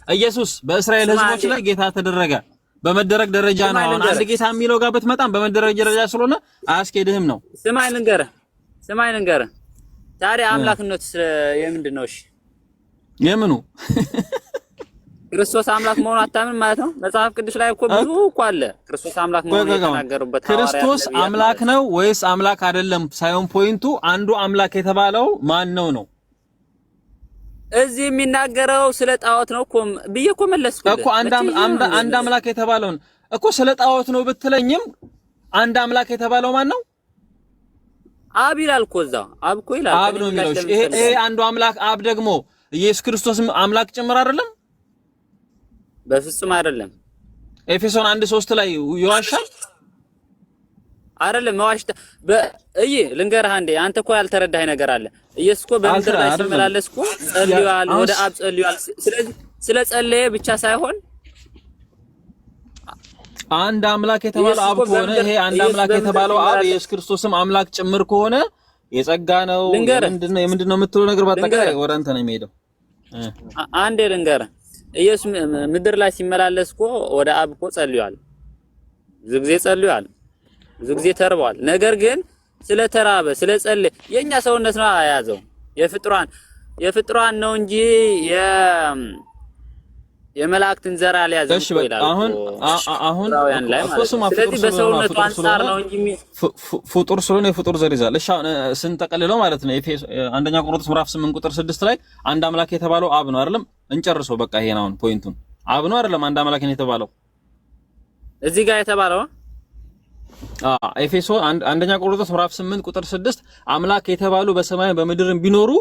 ኢየሱስ በእስራኤል ህዝቦች ላይ ጌታ ተደረገ። በመደረግ ደረጃ ነው። አሁን አንድ ጌታ የሚለው ጋር ብትመጣም በመደረግ ደረጃ ስለሆነ አያስኬድህም ነው። ስማኝ ልንገርህ ታዲያ አምላክነት የምንድን ነው? እሺ የምኑ ክርስቶስ አምላክ መሆኑ አታምን ማለት ነው? መጽሐፍ ቅዱስ ላይ እኮ ብዙ እኮ አለ ክርስቶስ አምላክ መሆኑ የተናገሩበት። ክርስቶስ አምላክ ነው ወይስ አምላክ አይደለም ሳይሆን ፖይንቱ አንዱ አምላክ የተባለው ማን ነው ነው። እዚህ የሚናገረው ስለ ጣዖት ነው እኮ ብዬ እኮ መለስኩ እኮ አንድ አምላክ የተባለው እኮ ስለ ጣዖት ነው ብትለኝም አንድ አምላክ የተባለው ማን ነው? አብ ይላል እኮ እዛ አብ እኮ ይላል። አብ ነው የሚለው። ይሄ አንዱ አምላክ አብ ደግሞ ኢየሱስ ክርስቶስ አምላክ ጭምር አይደለም? በፍጹም አይደለም። ኤፌሶን 1:3 ላይ ይዋሻል አይደለም? መዋሽታ ልንገርህ አንዴ አንተ እኮ ያልተረዳህ ነገር አለ። ኢየሱስ እኮ በምድር ላይ ሲመላለስ እኮ ጸልዩአል፣ ወደ አብ ጸልዩአል። ስለዚህ ስለ ጸለየ ብቻ ሳይሆን አንድ አምላክ የተባለው አብ ከሆነ ይሄ አንድ አምላክ የተባለው አብ ኢየሱስ ክርስቶስም አምላክ ጭምር ከሆነ የጸጋ ነው ምንድነው የምትለው ነገር ባጠቃላይ ወደ አንተ ነው የሚሄደው። አንዴ ልንገርህ ኢየሱስ ምድር ላይ ሲመላለስ እኮ ወደ አብ እኮ ጸልዩአል። ብዙ ጊዜ ጸልዩአል፣ ብዙ ጊዜ ተርቧል። ነገር ግን ስለ ተራበ ስለ ጸለየ የኛ ሰውነት ነው አያዘው የፍጥሯን ነው እንጂ የመላእክትን ዘር አልያዘም እኮ ይላል። አሁን ስለዚህ በሰውነቱ አንፃር ነው እንጂ ፍጡር ስለሆነ የፍጡር ዘር ይዛል። እሺ ስንጠቀልለው ማለት ነው አንደኛ ቆሮንቶስ ምዕራፍ 8 ቁጥር 6 ላይ አንድ አምላክ የተባለው አብ ነው አይደለም? እንጨርሰው በቃ ይሄን አሁን ፖይንቱን አብ ነው አይደለም? አንድ አምላክ ነው የተባለው እዚህ ጋር የተባለው ኤፌሶን አንደኛ ቆሮንቶስ ምዕራፍ 8 ቁጥር 6 አምላክ የተባሉ በሰማይ በምድርም ቢኖሩ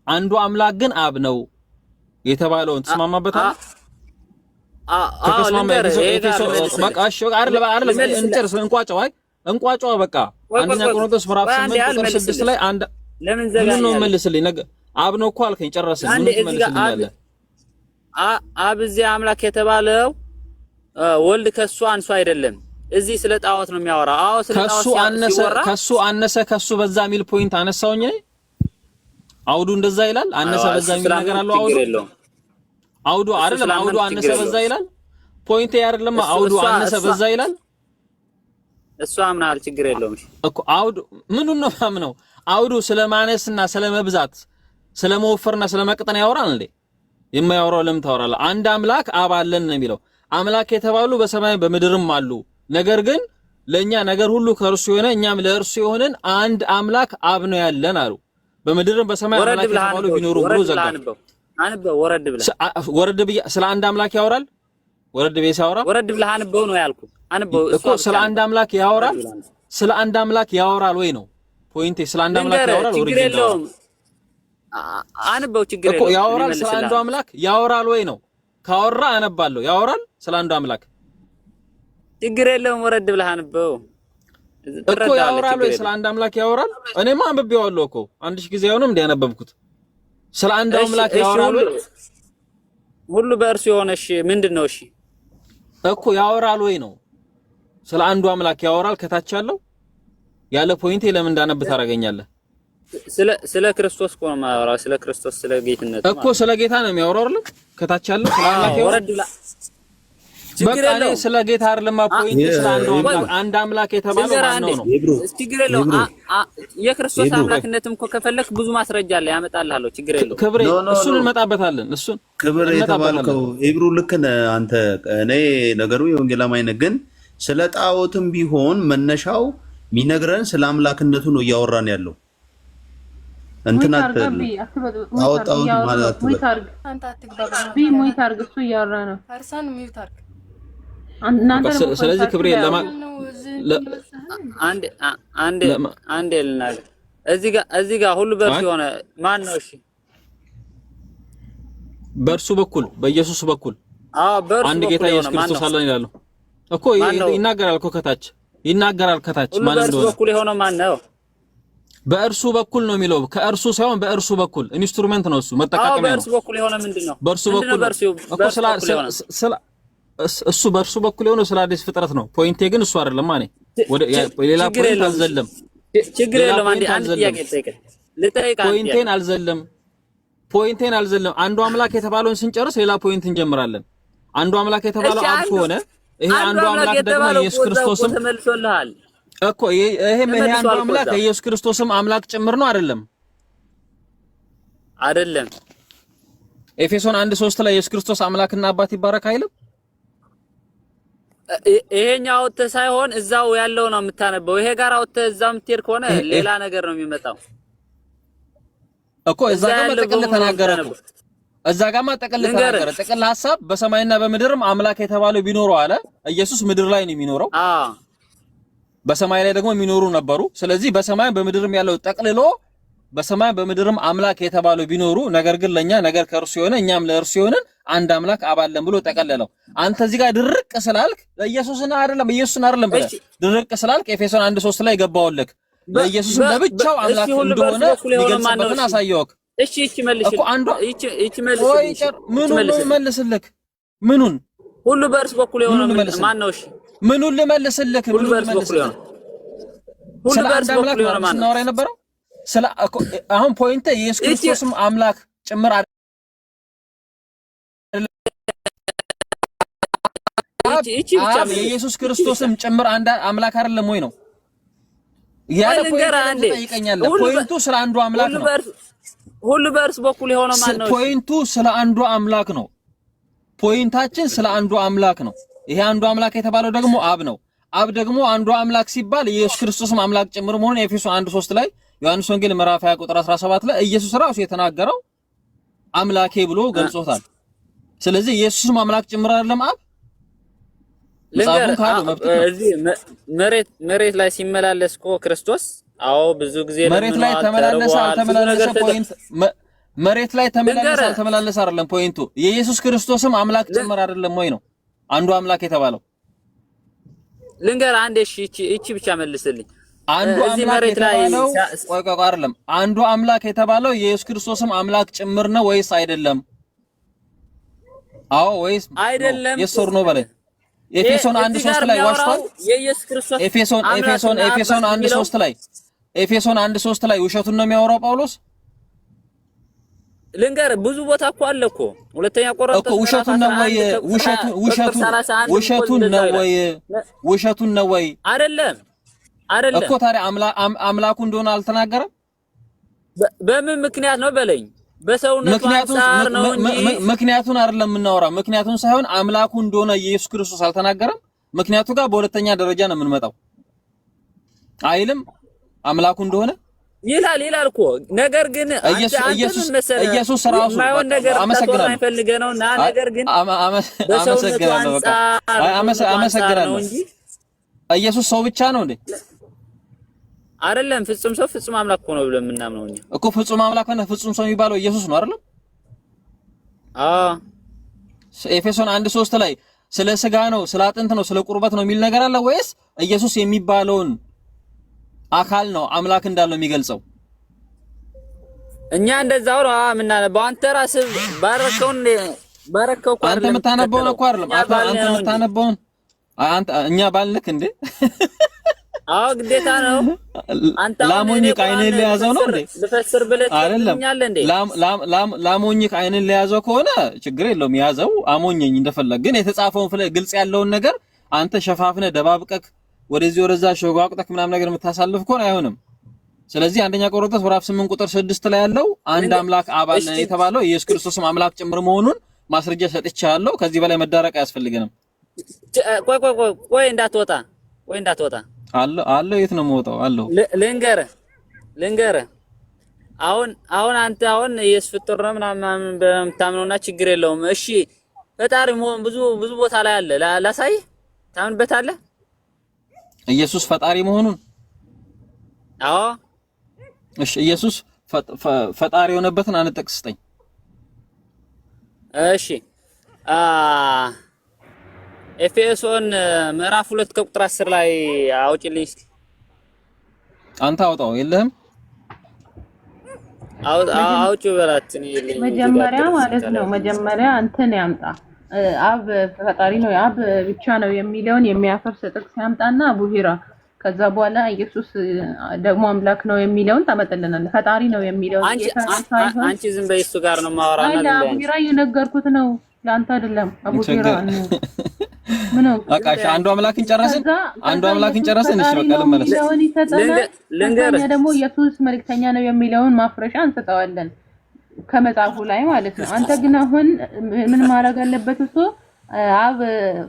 አንዱ አምላክ ግን አብ ነው የተባለውን ተስማማበታል? እንቋጫው በቃ አንደኛ ቆሮንቶስ ምዕራፍ 8 ቁጥር 6 ላይ አንድ ምን ነው መልስልኝ ነገ አብ ነው እኮ አልከኝ ጨረስን። ምን ትመልስልኛለህ? አብ እዚህ አምላክ የተባለው ወልድ ከሱ አንሱ አይደለም። እዚህ ስለ ጣዖት ነው የሚያወራው። አዎ ስለ ጣዖት ከሱ አነሰ ከሱ በዛ ሚል ፖይንት አነሳውኝ። አውዱ እንደዛ ይላል። አነሰ በዛ ሚል ነገር አለው። አውዱ አይደለም። አውዱ አነሰ በዛ ይላል። ፖይንት አይደለም። አውዱ አነሰ በዛ ይላል። እሱ አምናል፣ ችግር የለውም እኮ አውዱ ምኑን ነው ማምነው? አውዱ ስለማነስና ስለመብዛት ስለመወፈርና ስለመቅጠን ያወራል እንዴ? የማያወራው ለምን ታወራለህ? አንድ አምላክ አብ አለን ነው የሚለው። አምላክ የተባሉ በሰማይ በምድርም አሉ። ነገር ግን ለኛ ነገር ሁሉ ከእርሱ የሆነ እኛም ለእርሱ የሆነን አንድ አምላክ አብ ነው ያለን አሉ። በምድርም በሰማይ አምላክ የተባሉ ቢኖሩ ብሎ ዘጋ። ወረድ ብዬ ስለ አንድ አምላክ ያወራል። ወረድ ብዬ ሲያወራ ወረድ ብለህ አንበው ነው ያልኩ። አንበው እኮ ስለ አንድ አምላክ ያወራል። ስለ አንድ አምላክ ያወራል ወይ ነው ፖይንቴ። ስለ አንድ አምላክ ያወራል ወይ ነው? አንበው ችግር የለውም እኮ ያወራል። ስለ አንዱ አምላክ ያወራል ወይ ነው? ካወራ አነባለሁ። ያወራል ስለ አንዱ አምላክ ችግር የለውም። ወረድ ብለህ አንበው እኮ ያወራል ወይ? ስለ አንድ አምላክ ያወራል። እኔማ አንብቤዋለሁ እኮ 1000 ጊዜ አይሆንም እንደ ያነበብኩት። ስለ አንድ አምላክ ያወራል ወይ? ሁሉ በእርሱ የሆነሽ ምንድነው? እሺ እኮ ያወራል ወይ ነው? ስለ አንዱ አምላክ ያወራል ከታች ያለው ያለ ፖይንቴ ለምን እንዳነብ ታደርገኛለህ? ስለ ክርስቶስ እኮ ነው የማወራው። ስለ ክርስቶስ ስለ ጌትነት እኮ ስለ ጌታ ነው የሚያወራው አይደል? ከታች ያለው ስለ አምላክ ያወራል። በቃ እኔ ስለ ጌታ አይደለም ፖይንት ስለ አንድ አምላክ የተባለው ማነው ነው? ችግር የለውም። የክርስቶስ አምላክነትም እኮ ከፈለክ ብዙ ማስረጃ አለ ያመጣልሃለሁ። ችግር የለውም። ክብሬ እሱን እንመጣበታለን። እሱን ክብር የተባልከው ኢብሩ ልክ ነህ አንተ። እኔ ነገሩ የወንጌላማይ ነህ፣ ግን ስለ ጣዖትም ቢሆን መነሻው የሚነግረን ስለ አምላክነቱ ነው እያወራን ያለው። እንትና አወጣው ማለት ስለዚህ ክብሬ አንዴ ልናገር። እዚህ ጋር ሁሉ በእርሱ የሆነ ማን ነው? እሺ በእርሱ በኩል በኢየሱስ በኩል አንድ ጌታ ኢየሱስ ክርስቶስ አለን ይላል እኮ ይናገራል እኮ ከታች ይናገራል ከታች ማን እንደሆነ በእርሱ በኩል የሆነ ማን ነው? በእርሱ በኩል ነው የሚለው። ከእርሱ ሳይሆን በእርሱ በኩል ኢንስትሩመንት ነው እሱ መጠቃቀሚያ ነው። በእርሱ በኩል የሆነ ምንድነው? በእርሱ በኩል እሱ በእርሱ በኩል የሆነ ስለ አዲስ ፍጥረት ነው። ፖይንቴ ግን እሱ አይደለም። ማኔ ወደ ሌላ ፖይንት አልዘለም። ችግር የለውም። አንድ ጥያቄ ልጠይቅህ። ፖይንቴን አልዘለም። ፖይንቴን አልዘለም። አንዱ አምላክ የተባለውን ስንጨርስ ሌላ ፖይንት እንጀምራለን። አንዱ አምላክ የተባለው አብ ከሆነ ይሄ አንዱ አምላክ ደግሞ ኢየሱስ ክርስቶስም ተመልሶልሃል እኮ ይሄም ይሄ አንዱ አምላክ ኢየሱስ ክርስቶስም አምላክ ጭምር ነው አይደለም? አይደለም። ኤፌሶን 1:3 ላይ ኢየሱስ ክርስቶስ አምላክና አባት ይባረክ አይልም? ይሄኛው ሳይሆን እዛው ያለው ነው የምታነበው። ይሄ ጋር አውጥተህ እዛው የምትሄድ ከሆነ ሌላ ነገር ነው የሚመጣው እኮ። እዛ ጋር መጠቅል ተናገረ እኮ። እዛ ጋር መጠቅል ተናገረ። ጥቅል ሐሳብ በሰማይና በምድርም አምላክ የተባለው ቢኖረው አለ። ኢየሱስ ምድር ላይ ነው የሚኖረው። በሰማይ ላይ ደግሞ የሚኖሩ ነበሩ። ስለዚህ በሰማይ በምድርም ያለው ጠቅልሎ በሰማይ በምድርም አምላክ የተባለው ቢኖሩ ነገር ግን ለኛ ነገር ከእርሱ የሆነ እኛም ለእርሱ የሆነን አንድ አምላክ አባለን ብሎ ጠቀለለው። አንተ እዚህ ጋር ድርቅ ስላልክ ለኢየሱስን አይደለም ብለህ ድርቅ ስላልክ ኤፌሶን 1:3 ላይ ገባውልክ ለኢየሱስም ለብቻው አምላክ እንደሆነ ሊገልጽበትን አሳየውክ። እሺ መልሽ እኮ አንዱ መልሽ። ምኑን መልስልክ? ምኑን ሁሉ በእርሱ በኩል የሆነ ማን ነው? እሺ ምኑን ልመልስልክ? ሁሉ በእርሱ በኩል የሆነ ማን ነው የነበረው? አሁን ፖይንት ኢየሱስ ክርስቶስም አምላክ ጭምር የኢየሱስ ክርስቶስም ጭምር አንድ አምላክ አይደለም ወይ ነው ያለ ፖይንት ጠይቀኛለህ። ፖይንቱ ስለ አንዱ አምላክ ነው። ሁሉ በእርሱ በኩል የሆነ ማን ነው? ፖይንቱ ስለ አንዱ አምላክ ነው። ፖይንታችን ስለ አንዱ አምላክ ነው። ይሄ አንዱ አምላክ የተባለው ደግሞ አብ ነው። አብ ደግሞ አንዱ አምላክ ሲባል ኢየሱስ ክርስቶስም አምላክ ጭምር መሆኑን ኤፌሶን 1:3 ላይ ዮሐንስ ወንጌል ምዕራፍ 20 ቁጥር 17 ላይ ኢየሱስ ራሱ የተናገረው አምላኬ ብሎ ገልጾታል። ስለዚህ ኢየሱስም አምላክ ጭምር አይደለም አብ? እዚህ መሬት ላይ ሲመላለስ እኮ ክርስቶስ አዎ ብዙ ጊዜ መሬት ላይ ተመላለሰ አልተመላለሰ ፖይንት መሬት ላይ ተመላለሰ አልተመላለሰ አይደለም ፖይንቱ። የኢየሱስ ክርስቶስም አምላክ ጭምር አይደለም ወይ ነው አንዱ አምላክ የተባለው? ልንገር አንዴ እቺ ብቻ መልስልኝ። አንዱ አምላክ የተባለው ቆይ አይደለም አንዱ አምላክ የተባለው የኢየሱስ ክርስቶስም አምላክ ጭምር ነው ወይስ አይደለም? አዎ ወይስ አይደለም? የሶር ነው በለ ኤፌሶን 1:3 ላይ ዋሽቷል። የኢየሱስ ክርስቶስ ኤፌሶን 1:3 ላይ ውሸቱን ነው የሚያወራው ጳውሎስ። ልንገር ብዙ ቦታ እኮ አለ እኮ ሁለተኛ ቆሮንቶስ እኮ ውሸቱን ነው ወይ አይደለም እኮ ታዲያ አምላኩ እንደሆነ አልተናገረም? በምን ምክንያት ነው በለኝ። በሰውነቱ አንፃር ነው እንጂ ምክንያቱን አይደለም የምናወራው። ምክንያቱን ሳይሆን አምላኩ እንደሆነ ኢየሱስ ክርስቶስ አልተናገረም? ምክንያቱ ጋር በሁለተኛ ደረጃ ነው የምንመጣው አይልም? አምላኩ እንደሆነ ይላል እኮ። ነገር ግን ኢየሱስ ራሱ አመሰግናለሁ ነገር ግን አመሰግናለሁ እንጂ ኢየሱስ ሰው ብቻ ነው እንዴ? አይደለም። ፍጹም ሰው ፍጹም አምላክ ሆኖ ብለን የምናምነው እኛ እኮ ፍጹም አምላክ እና ፍጹም ሰው የሚባለው ኢየሱስ ነው አይደለም? ኤፌሶን 1:3 ላይ ስለ ስጋ ነው ስለ አጥንት ነው ስለ ቁርበት ነው የሚል ነገር አለ ወይስ ኢየሱስ የሚባለውን አካል ነው አምላክ እንዳለው የሚገልጸው? እኛ እንደዛው ነው የምናነበው። አንተ ራስህ ባረከው እኮ አንተ የምታነበው ነው እኮ አይደለም። አንተ የምታነበው እኛ ባልልክ እንዴ? አዎ ግዴታ ነው። አንተ ላሞኝክ አይንን ለያዘው ነው እንዴ? ልፈስር ብለህ ትኛለህ እንዴ? ላሞኝክ አይንን ለያዘው ከሆነ ችግር የለውም ያዘው፣ አሞኘኝ እንደፈለግ። ግን የተጻፈውን ግልጽ ያለውን ነገር አንተ ሸፋፍነ ደባብቀክ ወደዚህ ወደዛ ሾጋቅጠክ ምናምን ነገር የምታሳልፍ ከሆነ አይሆንም። ስለዚህ አንደኛ ቆሮንቶስ ምዕራፍ 8 ቁጥር 6 ላይ ያለው አንድ አምላክ አብ አለን የተባለው ኢየሱስ ክርስቶስም አምላክ ጭምር መሆኑን ማስረጃ ሰጥቻለሁ። ከዚህ በላይ መዳረቅ አያስፈልገንም። ቆይ እንዳትወጣ አለው የት ነው የምወጣው? አለው ልንገርህ አሁን አንተ ኢየሱስ ፍጡር ነው ምናምን በምታምነውና ችግር የለውም። እሺ ፈጣሪ መሆን ብዙ ቦታ ላይ አለ። ላሳይ ታምንበታለህ? ኢየሱስ ፈጣሪ መሆኑን? አዎ። እሺ ኢየሱስ ፈጣሪ የሆነበትን አንድ ጥቅስ ስጠኝ። እሺ ኤፌሶን ምዕራፍ 2 ከቁጥር 10 ላይ አውጪልኝ እስኪ። አንተ አውጣው የለህም? አውጪው በላት። መጀመሪያ ማለት ነው መጀመሪያ እንትን ያምጣ አብ ፈጣሪ ነው አብ ብቻ ነው የሚለውን የሚያፈርስ ጥቅስ ያምጣና ቡሂራ ከዛ በኋላ ኢየሱስ ደግሞ አምላክ ነው የሚለውን ታመጣልናለህ። ፈጣሪ ነው የሚለውን አንቺ ዝም በይ፣ እሱ ጋር ነው ማወራና ዝም በይ። አቡራ እየነገርኩት ነው ለአንተ አይደለም። አቡራ ምን ነው በቃ አንዱ አምላክን ጨረስን፣ አንዱ አምላክን ጨረስን። እሺ በቃ ልመለስ። ልንገርህ ደግሞ ኢየሱስ መልእክተኛ ነው የሚለውን ማፍረሻ እንሰጠዋለን ከመጽሐፉ ላይ ማለት ነው። አንተ ግን አሁን ምን ማድረግ አለበት? እሱ አብ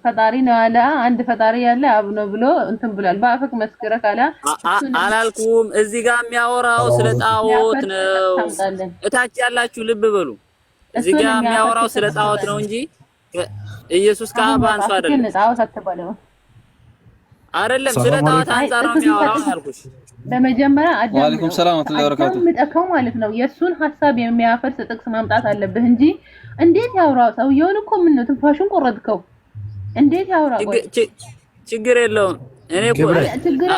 ፈጣሪ ነው አለ፣ አንድ ፈጣሪ ያለ አብ ነው ብሎ እንትን ብሏል። በአፈክ መስከረ ካለ አላልኩም። እዚህ ጋር የሚያወራው ስለ ጣዖት ነው። እታች ያላችሁ ልብ በሉ። እዚህ ጋር የሚያወራው ስለ ጣዖት ነው እንጂ ኢየሱስ ከአብ አንሱ አይደለም። ጣዖት አትባለው አይደለም፣ ስለ ጣዖት አንፃር ነው የሚያወራው አልኩሽ። በመጀመሪያ ወአለይኩም ሰላም ወራህመቱላሂ ወበረካቱ ምጠቀው ማለት ነው። የሱን ሐሳብ የሚያፈርስ ጥቅስ ማምጣት አለብህ እንጂ እንዴት ያውራው? ሰውየውን እኮ ምን ነው ትንፋሹን ቆረጥከው? እንዴት ያውራው? ችግር የለውም። እኔ እኮ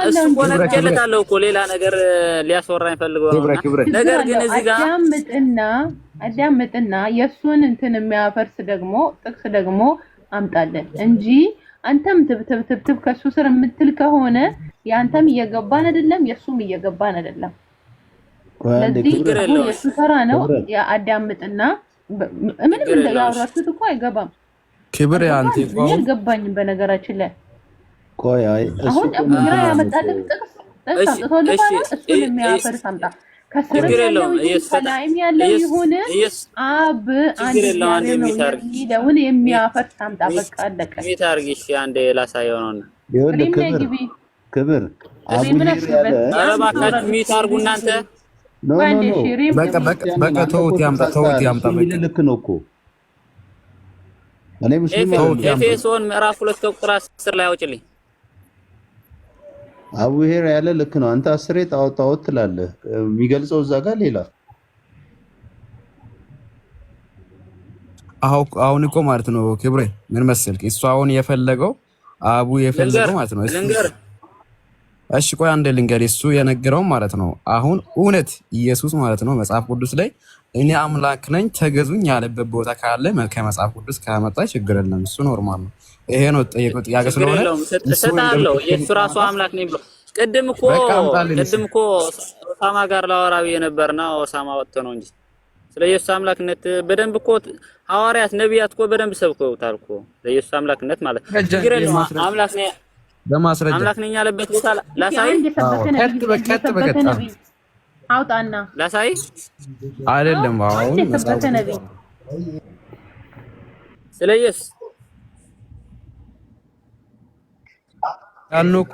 እሱ ቆነጨለታለሁ እኮ ሌላ ነገር ሊያስወራኝ ፈልገው ነው። ነገር ግን እዚህ ጋር አዳምጥና የሱን እንትን የሚያፈርስ ደግሞ ጥቅስ ደግሞ አምጣለን እንጂ አንተም ትብትብ ከሱ ስር የምትል ከሆነ ያንተም እየገባን አይደለም፣ የሱም እየገባን አይደለም። ስለዚህ የሱ ተራ ነው። ያዳምጥና ምንም እንደያወራችሁት እኮ አይገባም። ክብር ያንተ ይገባኝ። በነገራችን ላይ ቆይ አሁን ግራ ያመጣልህ ጥቅስ እሱን የሚያፈርስ አምጣ። ከስር ያለው ከላይም ያለው ይሁን አብ አንድ ነው የሚለውን የሚያፈርስ አምጣ። በቃ አለቀ። ሚታርጊሽ አንዴ ላሳየው ነው። ክብር አቡሄር ያለ አረባካችሁ ሚታርጉ እናንተ በቃ ተውት ያምጣ። ልክ ነው እኮ እኔ ሙስሊም ኤፌሶን ምዕራፍ 2 ቁጥር 10 ላይ አውጭልኝ። አቡሄር ያለ ልክ ነው። አንተ አስሬ ጣዖት ትላለህ። የሚገልጸው እዛ ጋር ሌላ። አሁን እኮ ማለት ነው ክብሬ ምን መሰልክ፣ እሱ አሁን የፈለገው አቡ የፈለገው ማለት ነው። እሺ ቆይ አንዴ ልንገርህ፣ እሱ የነገረው ማለት ነው። አሁን እውነት ኢየሱስ ማለት ነው መጽሐፍ ቅዱስ ላይ እኔ አምላክ ነኝ ተገዙኝ ያለበት ቦታ ካለ ከመጽሐፍ ቅዱስ ካመጣ ችግር የለም። እሱ ኖርማል ነው። ይሄ ነው ጠየቀው ጥያቄ ስለሆነ እሰጣለሁ። ኢየሱስ ራሱ አምላክ ነኝ ብሎ ቅድም እኮ ኦሳማ ጋር ላወራው የነበርና ኦሳማ ወጥቶ ነው እንጂ ስለ ኢየሱስ አምላክነት በደንብ እኮ ሐዋርያት ነቢያት እኮ በደንብ ሰብከውታል እኮ ለኢየሱስ አምላክነት ማለት ችግር የለም። አምላክ ነኝ በማስረጃ አምላክ ነኝ ያለበት ቦታ ላሳይ። በቀጥ አውጣና ላሳይ አይደለም አሁን ስለ ኢየሱስ ያንኩ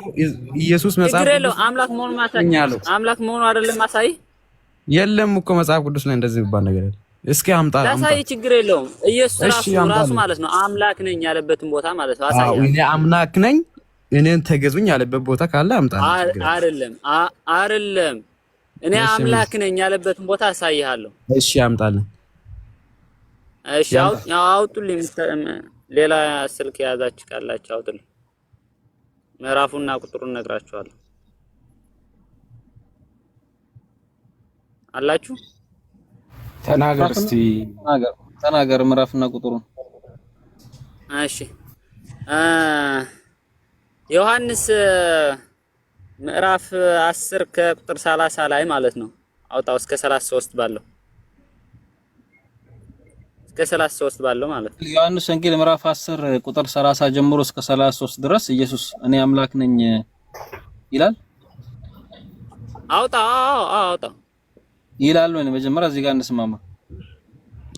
ኢየሱስ መጽሐፍ ቅዱስ አምላክ መሆኑን ማሳየኛለሁ። አምላክ መሆኑ አይደለም ማሳይ የለም እኮ መጽሐፍ ቅዱስ ላይ እንደዚህ የሚባል ነገር የለም። እስኪ አምጣ ላሳይ። ችግር የለውም። ኢየሱስ ራሱ ማለት ነው አምላክ ነኝ ያለበትን ቦታ ማለት ነው አሳይ። እኔ አምላክ ነኝ እኔን ተገዙኝ ያለበት ቦታ ካለ አምጣ። አይደለም እኔ አምላክ ነኝ ያለበትን ቦታ አሳይሃለሁ። እሺ አምጣልኝ። እሺ አውጡልኝ። ሌላ ስልክ የያዛችሁ ካላችሁ አውጡልኝ። ምዕራፉና ቁጥሩን ነግራችኋለሁ። አላችሁ? ተናገር እስቲ ተናገር ምዕራፍና ቁጥሩን። እሺ ዮሐንስ ምዕራፍ 10 ከቁጥር 30 ላይ ማለት ነው። አውጣው እስከ 33 ባለው እስከ 33 ባለው ማለት ነው። ዮሐንስ ወንጌል ምዕራፍ 10 ቁጥር 30 ጀምሮ እስከ 33 ድረስ ኢየሱስ እኔ አምላክ ነኝ ይላል። አውጣው ይላል ወይ? መጀመሪያ እዚህ ጋር እንስማማ።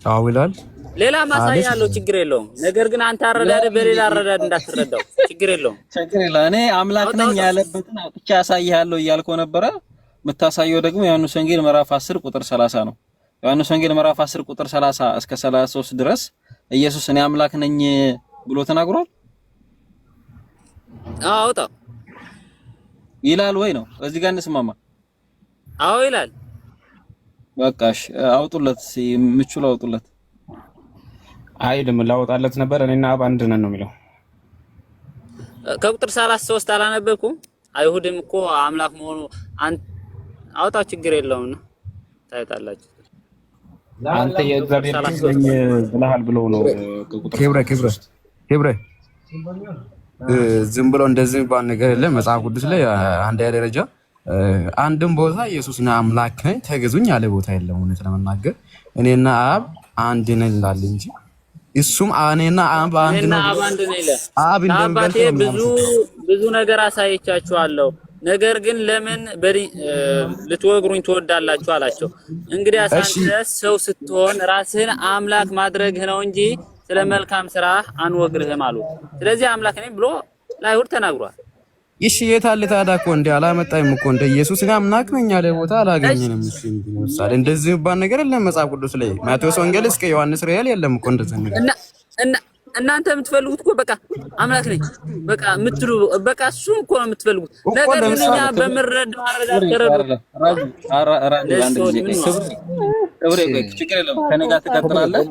አው ይላል። ሌላ ማሳያ ያለው ችግር የለውም። ነገር ግን አንተ አረዳድ በሌላ አረዳድ እንዳትረዳው ችግር የለውም። እኔ አምላክ ነኝ ያለበትን አውጥቼ አሳይሃለሁ እያልከው ነበረ። የምታሳየው ደግሞ ዮሐንስ ወንጌል ምዕራፍ 10 ቁጥር 30 ነው። ዮሐንስ ወንጌል ምዕራፍ 10 ቁጥር 30 እስከ 33 ድረስ ኢየሱስ እኔ አምላክ ነኝ ብሎ ተናግሯል። አውጣው ይላል ወይ ነው? እዚህ ጋር እንስማማ። አዎ ይላል። በቃሽ አውጡለት፣ ምቹል አውጡለት። አይደለም ላውጣለት ነበር። እኔና አብ አንድ ነን ነው የሚለው። ከቁጥር 33 አላነበብኩም። አይሁድም እኮ አምላክ መሆኑ አውጣው ችግር የለውም ነው ታይታላችሁ። አንተ የእግዚአብሔር ልጅ ነኝ ብለሃል ብሎ ነው። ክብረ ዝም ብሎ እንደዚህ ባል ነገር የለም። መጽሐፍ ቅዱስ ላይ አንደኛ ደረጃ አንድም ቦታ ኢየሱስና አምላክ ነኝ ተገዙኝ ያለ ቦታ የለም። እውነት ለመናገር እኔና አብ አንድ ነን ይላል እንጂ እሱም እኔና አብ አንድ ነው። አብ እንደምበልጥ ብዙ ነገር አሳይቻችኋለሁ። ነገር ግን ለምን ልትወግሩኝ ትወዳላችሁ አላቸው። እንግዲህ አንተ ሰው ስትሆን ራስህን አምላክ ማድረግህ ነው እንጂ ስለ መልካም ስራ አንወግርህም አሉት። ስለዚህ አምላክ ነኝ ብሎ ለአይሁድ ተናግሯል። እሺ የት አለ ታዲያ? እኮ እንደ አላመጣኝም እኮ እንደ ኢየሱስ ጋር አምላክ ነኝ ያለ ቦታ አላገኘንም። እሺ ምሳሌ እንደዚህ ባል ነገር የለም መጽሐፍ ቅዱስ ላይ ማቴዎስ ወንጌል እስከ ዮሐንስ ራእይ የለም እኮ እንደዚህ ነገር። እናንተ የምትፈልጉት እኮ በቃ አምላክ ነኝ በቃ የምትሉ በቃ እሱ እኮ ነው የምትፈልጉት። ነገር ግን እኛ በመረዳው አረጋግጠረዱ ችግር የለም ከእኔ ጋር ትቀጥላለህ።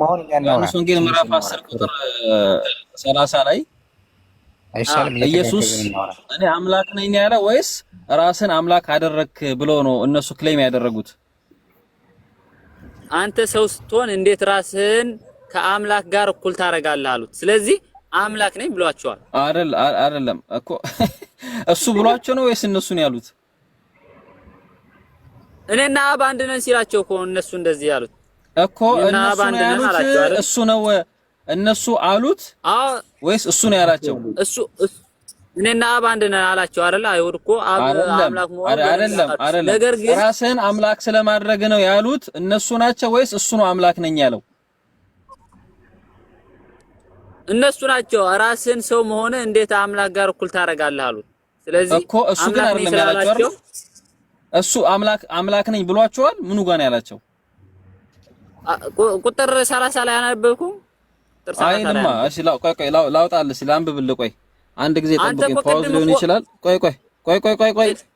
ዮሐንስ ወንጌል ምዕራፍ 10 ቁጥር 30 ላይ ኢየሱስ እኔ አምላክ ነኝ ያለ ወይስ ራስን አምላክ አደረክ ብሎ ነው እነሱ ክሌም ያደረጉት? አንተ ሰው ስትሆን እንዴት ራስህን ከአምላክ ጋር እኩል ታረጋለህ አሉት። ስለዚህ አምላክ ነኝ ብሏቸዋል። አይደለም እኮ እሱ ብሏቸው ነው ወይስ እነሱ ነው ያሉት? እኔና አብ አንድ ነን ሲላቸው እኮ እነሱ እንደዚህ ያሉት እኮ እነሱ ነው ያሉት። እሱ ነው እነሱ አሉት ወይስ እሱ ነው ያላቸው? እሱ እኔና አብ አንድ ነን አላቸው አይደል? አይሁድ እኮ አምላክ ነው አይደለም። ነገር ግን ራስን አምላክ ስለማድረግ ነው ያሉት እነሱ ናቸው ወይስ እሱ ነው አምላክ ነኝ ያለው? እነሱ ናቸው። ራስን ሰው መሆን እንዴት አምላክ ጋር እኩል ታረጋለህ አሉት። ስለዚህ እኮ እሱ ግን አይደለም ያላቸው አይደል? እሱ አምላክ ነኝ ብሏቸዋል። ምኑ ጋር ነው ያላቸው? ቁጥር 30 ላይ አነበብኩም። አይንማ እሺ ላውጣልህ ሲል አንብብልህ። ቆይ አንድ ጊዜ ጠብቀኝ። ፓውዝ ሊሆን ይችላል። ቆይ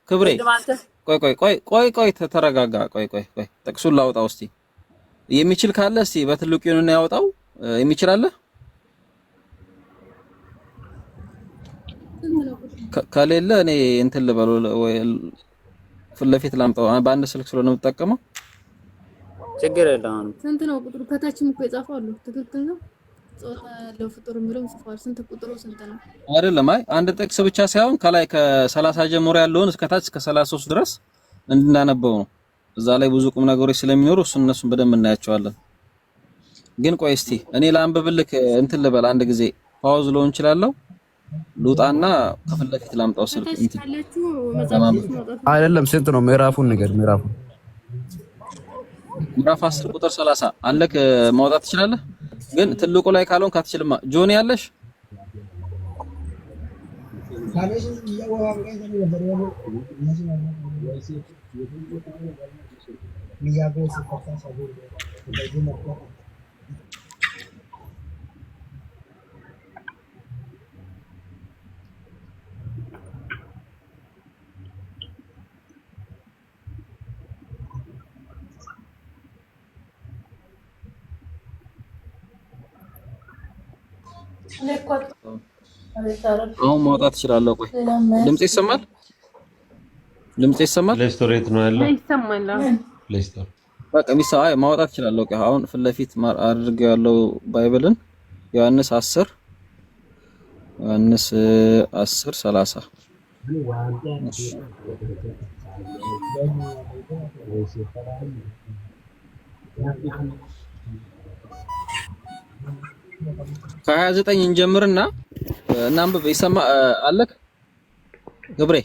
ክብሬ ቆይ ተረጋጋ። ቆይ ጥቅሱን ላውጣው እስቲ። የሚችል ካለ እስቲ በትልቁ ይሁንና ያውጣው። የሚችል አለ? ከሌለ እኔ እንትን ልበል ወይ ፊት ለፊት ላምጣው። በአንድ ስልክ ስለሆነ የምጠቀመው ችግር የለውም። ስንት ነው ቁጥሩ? ከታችም እኮ ይጻፋሉ። ትክክል ነው። ጾታ ያለው ፍጡር የሚለው ጽፏል። ስንት ቁጥሩ ስንት ነው? አይደለም አንድ ጥቅስ ብቻ ሳይሆን ከላይ ከ30 ጀምሮ ያለውን እስከ ታች እስከ 33 ድረስ እንድናነበው ነው። እዛ ላይ ብዙ ቁም ነገሮች ስለሚኖሩ እነሱን በደንብ እናያቸዋለን። ግን ቆይ እስቲ እኔ ላንብብልክ እንትን ልበል። አንድ ጊዜ ፓውዝ ሊሆን ይችላል። ሉጣና ከፊት ለፊት ላምጣው ስልክ እንትን አይደለም። ስንት ነው ምዕራፉን ነገር ምዕራፍ 10 ቁጥር 30 አለክ ማውጣት ትችላለህ። ግን ትልቁ ላይ ካልሆንክ አትችልማ። ጆኒ ያለሽ አሁን ማውጣት እችላለሁ። ቆይ ድምጽ ይሰማል? ሌስቶሬት ነው ያለው። ይሰማል። ሌስቶር በቃ ማውጣት እችላለሁ። ቆይ አሁን ፊት ለፊት አድርገው ያለው ባይብልን ዮሐንስ 10 30 ከ29 እንጀምርና እናንብብ። ይሰማ አለክ ገብሬ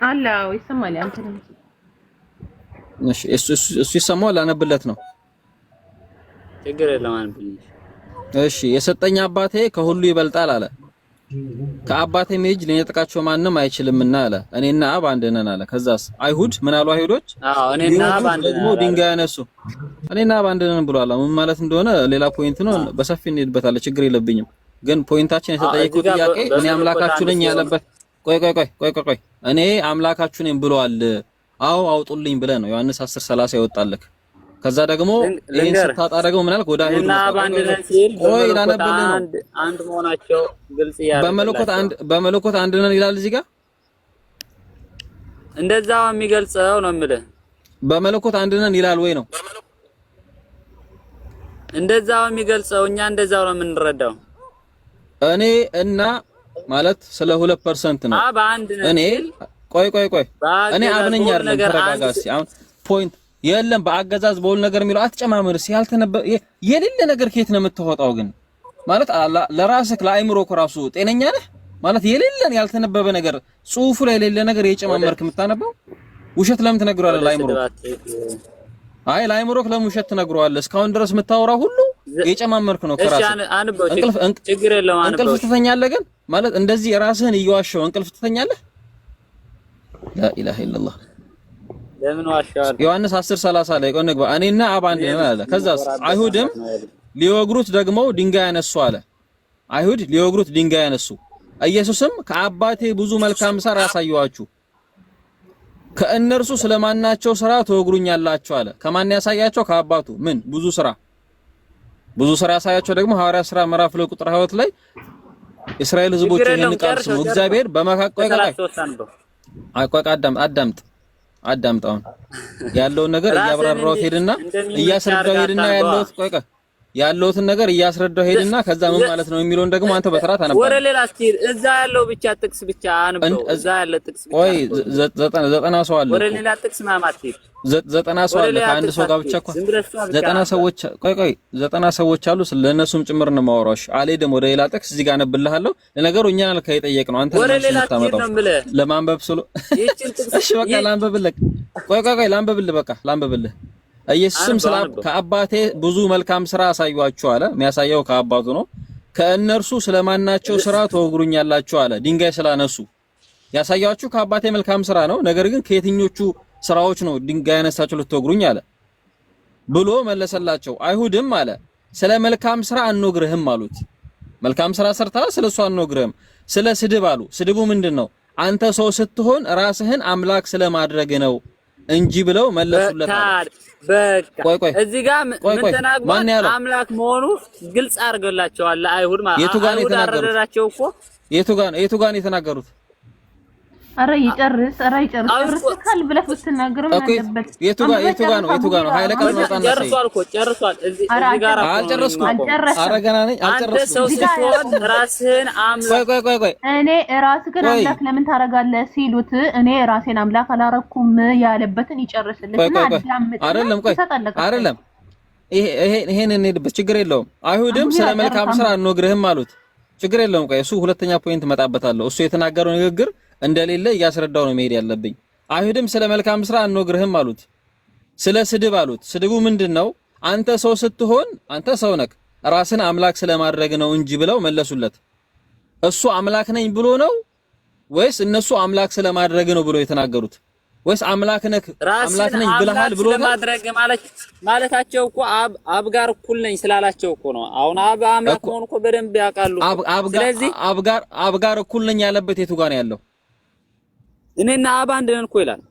አላው ይሰማል። አንተ ነው እሱ ይሰማዋል። አነብለት ነው። ችግር የለም አንብልኝ። እሺ የሰጠኝ አባቴ ከሁሉ ይበልጣል አለ። ከአባቴም እጅ ሊነጥቃቸው ማንም አይችልምና አለ። እኔና አብ አንድ ነን አለ። ከዛስ አይሁድ ምን አሉ? አይሁዶች እኔና አብ አንድ ነን ደግሞ ድንጋይ ያነሱ። እኔና አብ አንድ ነን ብሏል። ምን ማለት እንደሆነ ሌላ ፖይንት ነው፣ በሰፊ እንሄድበታለን። ችግር የለብኝም። ግን ፖይንታችን የተጠየቁት ጥያቄ እኔ አምላካችሁ ነኝ ያለበት። ቆይ እኔ አምላካችሁ ነኝ ብሏል። አዎ አውጡልኝ ብለህ ነው ዮሐንስ 10:30 ያወጣልክ። ከዛ ደግሞ ይሄን ስታጣ ደግሞ ምን አልክ? ወደ አይሁድ ቆይ ላነብልህ ነው። አንድ መሆናቸው ግልጽ ያደርጋል። በመለኮት አንድ ነን ይላል እዚህ ጋር። እንደዛው የሚገልጸው ነው የምልህ። በመለኮት አንድ ነን ይላል ወይ ነው እንደዛው የሚገልጸው? እኛ እንደዛው ነው የምንረዳው። እኔ እና ማለት ስለ 2% ነው። አብ አንድ ነው። እኔ ቆይ እኔ አብነኛ አይደለም። ተረጋጋ እስኪ። አሁን ፖይንት የለም በአገዛዝ በሁሉ ነገር የሚለው አትጨማምር። የሌለ ነገር ከየት ነው የምትወጣው ግን? ማለት ለራስህ ለአይምሮህ ራሱ ጤነኛ ነህ ማለት የሌለን ያልተነበበ ነገር ጽሁፉ ላይ የሌለ ነገር የጨማመርክ የምታነበው ውሸት ለምን ትነግረዋለህ? ለአይምሮህ ለአይምሮህ ለምን ውሸት ትነግረዋለህ? እስካሁን ድረስ የምታወራው ሁሉ የጨማመርክ ነው ከራስህ። ችግር የለውም። እንቅልፍ ትተኛለህ ግን ማለት እንደዚህ ራስህን እየዋሸው እንቅልፍ ትተኛለህ? ላ ኢላሀ ኢላላህ። ለምን ዋሻው? ዮሐንስ 10:30 ላይ ቆይ እንግባ። እኔና አብ አንድ ነን አለ። ከዛስ አይሁድም ሊወግሩት ደግሞ ድንጋይ ያነሱ አለ። አይሁድ ሊወግሩት ድንጋይ ያነሱ። ኢየሱስም ከአባቴ ብዙ መልካም ሥራ ያሳየዋችሁ ከእነርሱ ስለማናቸው ሥራ ተወግሩኛላችሁ አለ። ከማን ያሳያቸው? ከአባቱ። ምን ብዙ ሥራ ያሳያቸው ደግሞ ሐዋርያ ሥራ ምዕራፍ 2 ቁጥር 22 ላይ እስራኤል ሕዝቦችን ይንቃል ስሙ እግዚአብሔር በመካከል አዳምጣውን ያለውን ነገር እያብራራው ሄድና እያስረዳው ሄድና ያለውትን ነገር እያስረዳው ሄድና ከዛ ምን ማለት ነው የሚለውን ደግሞ አንተ በተራ ታነባለህ። ወደ ሌላ እስቲ እዛ ያለው ብቻ ጥቅስ ብቻ አንብበው። እዛ ያለ ጥቅስ ብቻ ቆይ 90 ሰው አለ። ወደ ሌላ ጥቅስ ማማት ሄድ 90 ሰው አለ። ከአንድ ሰው ጋር ብቻ እኮ 90 ሰዎች ቆይ 90 ሰዎች አሉ። ስለነሱም ጭምር ነው ማወራሽ። አልሄድም ወደ ሌላ ጥቅስ እዚህ ጋር አነብልሃለሁ። ለነገሩ እኛ አልከ የጠየቅነው አንተ ወደ ሌላ ጥቅስ ነው ብለህ ለማንበብ ስለ እሺ በቃ ላንብብልህ። ቆይ ላንብብልህ በቃ ላንብብልህ። ኢየሱስም ከአባቴ ብዙ መልካም ሥራ አሳዩአችሁ አለ። የሚያሳየው ከአባቱ ነው። ከእነርሱ ስለማናቸው ሥራ ተወግሩኛላችሁ አለ። ድንጋይ ስላነሱ ያሳያችሁ ከአባቴ መልካም ሥራ ነው። ነገር ግን ከየትኞቹ ሥራዎች ነው ድንጋይ ያነሳችሁ ልትወግሩኝ አለ ብሎ መለሰላቸው። አይሁድም አለ ስለ መልካም ሥራ አንወግርህም አሉት። መልካም ሥራ ሰርተሃል፣ ስለሱ አንወግርህም። ስለ ስድብ አሉ። ስድቡ ምንድነው? አንተ ሰው ስትሆን ራስህን አምላክ ስለማድረግ ነው እንጂ ብለው መለሱለት። በቃ እዚህ ጋር ምን ተናግሯል? አምላክ መሆኑ ግልጽ አድርገላቸዋል ለአይሁድ ማለት የቱ ጋር የተናገራቸው እኮ የቱ ጋር የተናገሩት? አረ ይጨርስ ካል ብለህ ብትናገር ምን አለበት? የቱ ጋር ነው ኃይለ ቃል ነው ታናሽ ጨርሷል። እዚህ ጋር አልጨረስኩም። አረ ገና ነኝ አልጨረስኩም። ሰው ስትሆን ራስህን አምላክ ቆይ እኔ ራስህን አምላክ ለምን ታረጋለህ ሲሉት እኔ ራሴን አምላክ አላረኩም ያለበትን ይጨርስልኝና አይደለም ይሄን እንሄድበት ችግር የለውም። አይሁድም ስለ መልካም ሥራ አንወግርህም አሉት። ችግር የለውም። ቆይ እሱ ሁለተኛ ፖይንት መጣበታለሁ። እሱ የተናገረው ንግግር እንደሌለ እያስረዳው ነው መሄድ ያለብኝ። አይሁድም ስለ መልካም ሥራ አንወግርህም አሉት። ስለ ስድብ አሉት። ስድቡ ምንድነው? አንተ ሰው ስትሆን አንተ ሰው ነህ ራስን አምላክ ስለማድረግ ነው እንጂ ብለው መለሱለት። እሱ አምላክ ነኝ ብሎ ነው ወይስ እነሱ አምላክ ስለማድረግ ነው ብሎ የተናገሩት? ወይስ አምላክ ነህ አምላክ ነኝ ብለሃል ብሎ ስለማድረግ ማለታቸው እኮ አብ ጋር እኩል ነኝ ስላላቸው እኮ ነው። አሁን አብ አምላክ ሆኖ እኮ በደንብ ያውቃሉ። ስለዚህ አብ ጋር እኩል ነኝ ያለበት የቱ ጋር ነው ያለው? እኔና አብ አንድ ነን እኮ ይላል።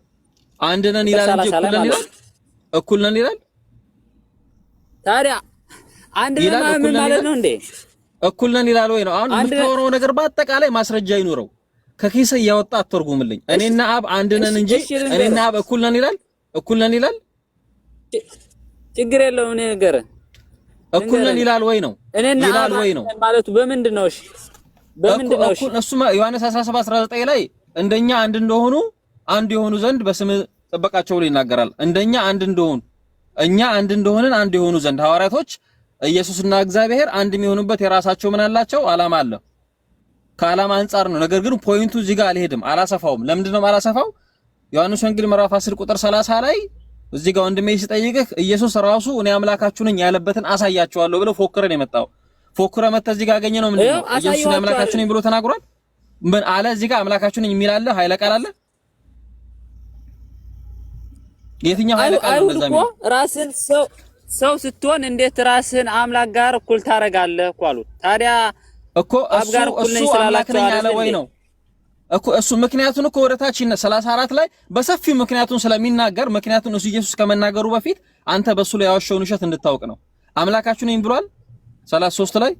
አንድ ነን ይላል እንጂ እኩል ነን ይላል። ታዲያ አንድ ነን ማለት ነው እንዴ? እኩል ነን ይላል ወይ ነው? አሁን የምታወራው ነገር በአጠቃላይ ማስረጃ ይኖረው። ከኪስ እያወጣ አትተርጉምልኝ። እኔና አብ አንድ ነን እንጂ እኔና አብ እኩል ነን ይላል። ችግር የለውም። እኔ ነገር እኩል ነን ይላል ወይ ነው? ይላል ወይ ነው ማለቱ በምንድን ነው? እሺ በምንድን ነው? እሱማ ዮሐንስ 17:19 ላይ እንደኛ አንድ እንደሆኑ አንድ የሆኑ ዘንድ በስም ጠበቃቸው ብሎ ይናገራል። እንደኛ አንድ እንደሆኑ እኛ አንድ እንደሆንን አንድ የሆኑ ዘንድ ሐዋርያቶች ኢየሱስና እግዚአብሔር አንድ የሚሆኑበት የራሳቸው ምን አላቸው? ዓላማ አለ። ከዓላማ አንፃር ነው። ነገር ግን ፖይንቱ እዚህ ጋር አልሄድም፣ አላሰፋውም። ለምንድን ነው አላሰፋው? ዮሐንስ ወንጌል ምዕራፍ 10 ቁጥር 30 ላይ እዚህ ጋር ወንድሜ ሲጠይቅህ ኢየሱስ ራሱ እኔ አምላካችሁ ነኝ ያለበትን አሳያችኋለሁ ብሎ ፎክረን የመጣው ፎክረ መተ እዚህ ጋር ያገኘ ነው። ምንድነው? ኢየሱስ እኔ አምላካችሁ ነኝ ብሎ ተናግሯል። ምን አለ? እዚህ ጋር አምላካችሁ ነኝ የሚል አለ? ኃይለ ቃል አለ? የትኛው ኃይለ ቃል ነው? እንደዛ ነው። ራስን ሰው ስትሆን እንዴት ራስን አምላክ ጋር እኩል ታረጋለህ እኮ አሉት። ታዲያ እኮ እሱ አምላክ ነኝ ያለ ወይ ነው እኮ እሱ ምክንያቱን እኮ ወደታች 34 ላይ በሰፊው ምክንያቱን ስለሚናገር ምክንያቱን እሱ ኢየሱስ ከመናገሩ በፊት አንተ በሱ ላይ ያወሸውን ውሸት እንድታውቅ ነው። አምላካችሁ ነኝ ብሏል 33 ላይ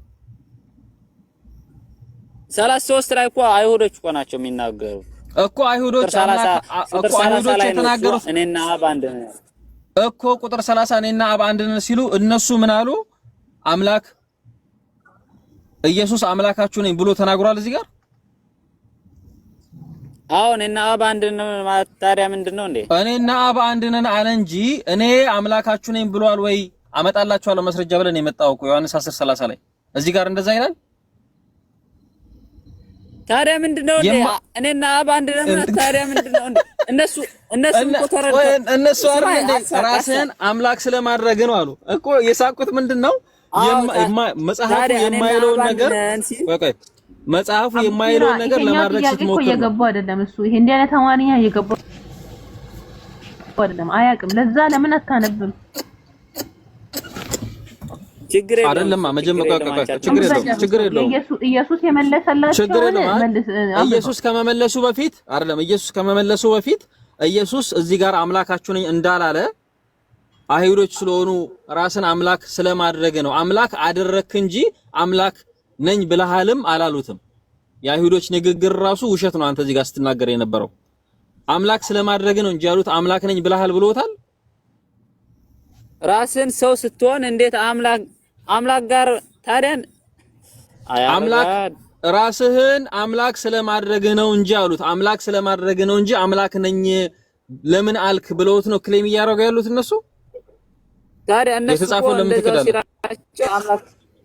33 ላይ እኮ አይሁዶች እኮ ናቸው የሚናገሩ እኮ አይሁዶች የተናገሩት እኔና አብ አንድ ነን እኮ ቁጥር 30 እኔና አብ አንድ ነን ሲሉ እነሱ ምን አሉ? አምላክ ኢየሱስ አምላካችሁ ነኝ ብሎ ተናግሯል እዚህ ጋር? አሁን እና አብ አንድ ነው ማለት ታዲያ ምንድነው እንዴ? እኔና አብ አንድ ነን አለ እንጂ እኔ አምላካችሁ ነኝ ብሏል ወይ? አመጣላችኋለሁ መስረጃ ብለን የመጣው እኮ ዮሐንስ 10:30 ላይ እዚህ ጋር እንደዛ ይላል። ታዲያ ምንድነው እንዴ? እኔና አብ አንድ ነን ማለት ታዲያ ምንድነው እንዴ? እነሱ እኮ ተረድተው እነሱ አይደል ራስህን አምላክ ስለማድረግ ነው አሉ እኮ። የሳቁት ምንድነው? መጽሐፉ የማይለውን ነገር ቆይ መጽሐፉ የማይለውን ነገር ለማድረግ ስትሞክር እየገባው አይደለም እሱ። ይሄ እንዲህ አይነት አማርኛ እየገባው አይደለም፣ አያውቅም። ለዛ ለምን አታነብም? ችግር የለውም አይደለም። መጀመሪያ ችግር የለውም። ኢየሱስ የመለሰላቸው ኢየሱስ ከመመለሱ በፊት አይደለም። ኢየሱስ ከመመለሱ በፊት ኢየሱስ እዚህ ጋር አምላካችሁ ነኝ እንዳላለ አይሁዶች ስለሆኑ ራስን አምላክ ስለማድረግ ነው አምላክ አደረክ እንጂ አምላክ ነኝ ብለሃልም አላሉትም። የአይሁዶች ንግግር ራሱ ውሸት ነው። አንተ እዚህ ጋር ስትናገር የነበረው አምላክ ስለማድረግ ነው እንጂ ያሉት አምላክ ነኝ ብለሃል ብሎታል። ራስን ሰው ስትሆን እንዴት አምላክ ጋር ታዲያ አምላክ ራስህን አምላክ ስለማድረግ ነው እንጂ አሉት። አምላክ ስለማድረግ ነው እንጂ አምላክ ነኝ ለምን አልክ ብለውት ነው ክሌም እያደረጉ ያሉት እነሱ። ታዲያ እነሱ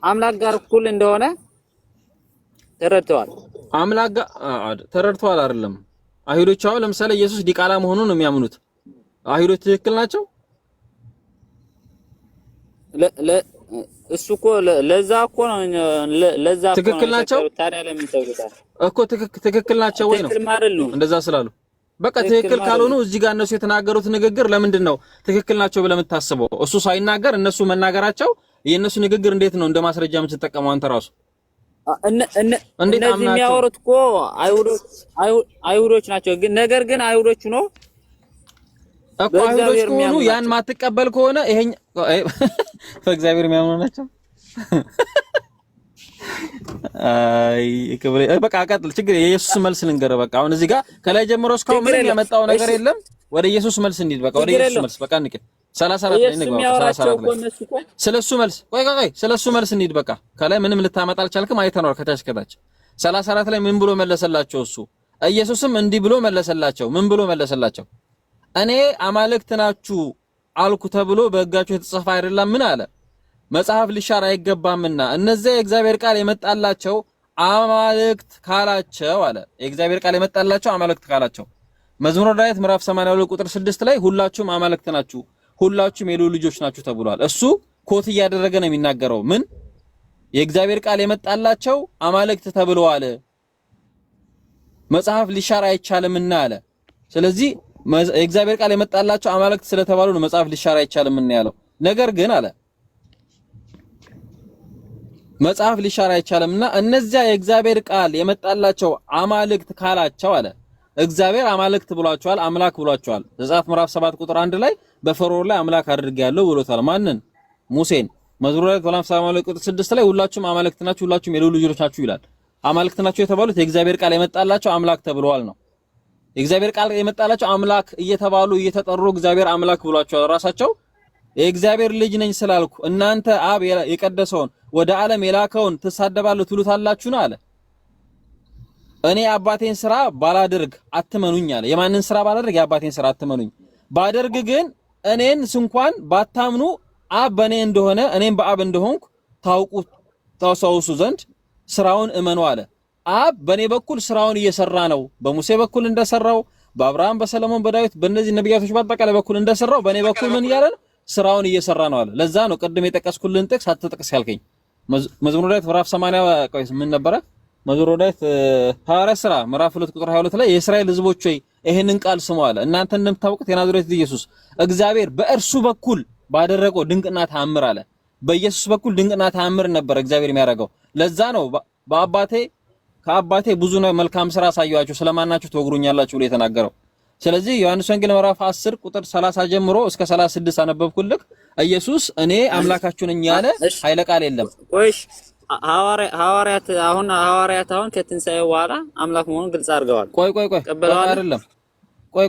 አምላክ ጋር እኩል እንደሆነ ተረድተዋል። አምላክ ጋር ተረድተዋል አይደለም። አይሁዶች አሁን ለምሳሌ ኢየሱስ ዲቃላ መሆኑን ነው የሚያምኑት። አይሁዶች ትክክል ናቸው። እሱ እኮ ለዛ እኮ ነው ትክክል ናቸው። ታዲያ ለምን ተውሉታል እኮ ትክክል ናቸው ወይ ነው እንደዛ ስላሉ በቃ ትክክል ካልሆኑ እዚህ ጋር እነሱ የተናገሩት ንግግር ለምንድን ነው ትክክል ናቸው ብለህ የምታስበው? እሱ ሳይናገር እነሱ መናገራቸው የእነሱ ንግግር እንዴት ነው እንደ ማስረጃ የምትጠቀመው አንተ ራሱ? እነዚህ የሚያወሩት እኮ አይሁዶች ናቸው። ግን ነገር ግን አይሁዶች ነው እኮ አይሁዶች ከሆኑ ያን ማትቀበል ከሆነ ይሄን በእግዚአብሔር የሚያምኑ ናቸው። አይ ክብሬ በቃ አቀጥል። ችግር የኢየሱስ መልስ ልንገርህ። በቃ አሁን እዚህ ጋር ከላይ ጀምሮ እስካሁን ምንም ያመጣው ነገር የለም። ወደ ኢየሱስ መልስ እንሂድ። በቃ ወደ ኢየሱስ መልስ በቃ እንቀ 34 ላይ ነው። 34 ላይ ስለሱ መልስ ቆይ ስለሱ መልስ እንሂድ። በቃ ከላይ ምንም ልታመጣ አልቻልክም። አይተናል ከታች 34 ላይ ምን ብሎ መለሰላቸው? እሱ ኢየሱስም እንዲህ ብሎ መለሰላቸው። ምን ብሎ መለሰላቸው? እኔ አማልክት ናችሁ አልኩ ተብሎ በሕጋችሁ የተጻፈ አይደለም? ምን አለ? መጽሐፍ ሊሻር አይገባምና እነዚያ የእግዚአብሔር ቃል የመጣላቸው አማልክት ካላቸው አለ። የእግዚአብሔር ቃል የመጣላቸው አማልክት ካላቸው መዝሙረ ዳዊት ምዕራፍ 82 ቁጥር 6 ላይ ሁላችሁም አማልክት ናችሁ፣ ሁላችሁም የልዑል ልጆች ናችሁ ተብሏል። እሱ ኮት እያደረገ ነው የሚናገረው። ምን የእግዚአብሔር ቃል የመጣላቸው አማልክት ተብለዋል፣ መጽሐፍ ሊሻር አይቻልምና አለ። ስለዚህ የእግዚአብሔር ቃል የመጣላቸው አማልክት ስለተባሉ ነው መጽሐፍ ሊሻር አይቻልምና ያለው። ነገር ግን አለ መጽሐፍ ሊሻር አይቻልምና እነዚያ የእግዚአብሔር ቃል የመጣላቸው አማልክት ካላቸው አለ። እግዚአብሔር አማልክት ብሏቸዋል፣ አምላክ ብሏቸዋል። ዘጸአት ምዕራፍ 7 ቁጥር 1 ላይ በፈርዖን ላይ አምላክ አድርጌያለሁ ብሎታል። ማንን? ሙሴን። መዝሙረ ዳዊት ምዕራፍ 82 ቁጥር 6 ላይ ሁላችሁም አማልክት ናችሁ፣ ሁላችሁም የልዑል ልጆች ናችሁ ይላል። አማልክት ናቸው የተባሉት የእግዚአብሔር ቃል የመጣላቸው አምላክ ተብለዋል ነው። የእግዚአብሔር ቃል የመጣላቸው አምላክ እየተባሉ እየተጠሩ እግዚአብሔር አምላክ ብሏቸዋል ራሳቸው። የእግዚአብሔር ልጅ ነኝ ስላልኩ እናንተ አብ የቀደሰውን ወደ ዓለም የላከውን ትሳደባሉ ትሉታላችሁ ነው አለ። እኔ አባቴን ስራ ባላደርግ አትመኑኝ አለ። የማንን ስራ ባላደርግ? የአባቴን ስራ አትመኑኝ። ባደርግ ግን እኔን እንኳን ባታምኑ አብ በእኔ እንደሆነ እኔም በአብ እንደሆንኩ ታውቁ ዘንድ ስራውን እመኑ አለ። አብ በእኔ በኩል ስራውን እየሰራ ነው። በሙሴ በኩል እንደሰራው፣ በአብርሃም፣ በሰለሞን፣ በዳዊት በእነዚህ ነቢያቶች በአጠቃላይ በኩል እንደሰራው በእኔ በኩል ምን እያለ ነው? ስራውን እየሰራ ነው አለ። ለዛ ነው ቅድም የጠቀስኩልን ጥቅስ አትጥቀስ ያልከኝ። መዝሙረ ዳዊት ምዕራፍ 80 ምን ነበረ? መዝሙረ ዳዊት ሐዋርያት ሥራ ምዕራፍ 2 ቁጥር 22 ላይ የእስራኤል ሕዝቦች ሆይ ይሄንን ቃል ስሙ አለ። እናንተ እንደምታውቁት የናዝሬቱ ኢየሱስ እግዚአብሔር በእርሱ በኩል ባደረገው ድንቅና ተአምር አለ። በኢየሱስ በኩል ድንቅና ተአምር ነበር እግዚአብሔር የሚያደርገው። ለዛ ነው ከአባቴ ብዙ ነው መልካም ስራ አሳየኋችሁ ስለማናችሁ ትወግሩኛላችሁ ብሎ የተናገረው። ስለዚህ ዮሐንስ ወንጌል ምዕራፍ 10 ቁጥር 30 ጀምሮ እስከ 36 አነበብኩልክ። ኢየሱስ እኔ አምላካችሁ ነኝ ያለ ኃይለ ቃል የለም። ቆይሽ ሐዋርያት አሁን ከትንሳኤ በኋላ አምላክ መሆኑን ግልጽ አድርገዋል። ቆይ አይደለም። ቆይ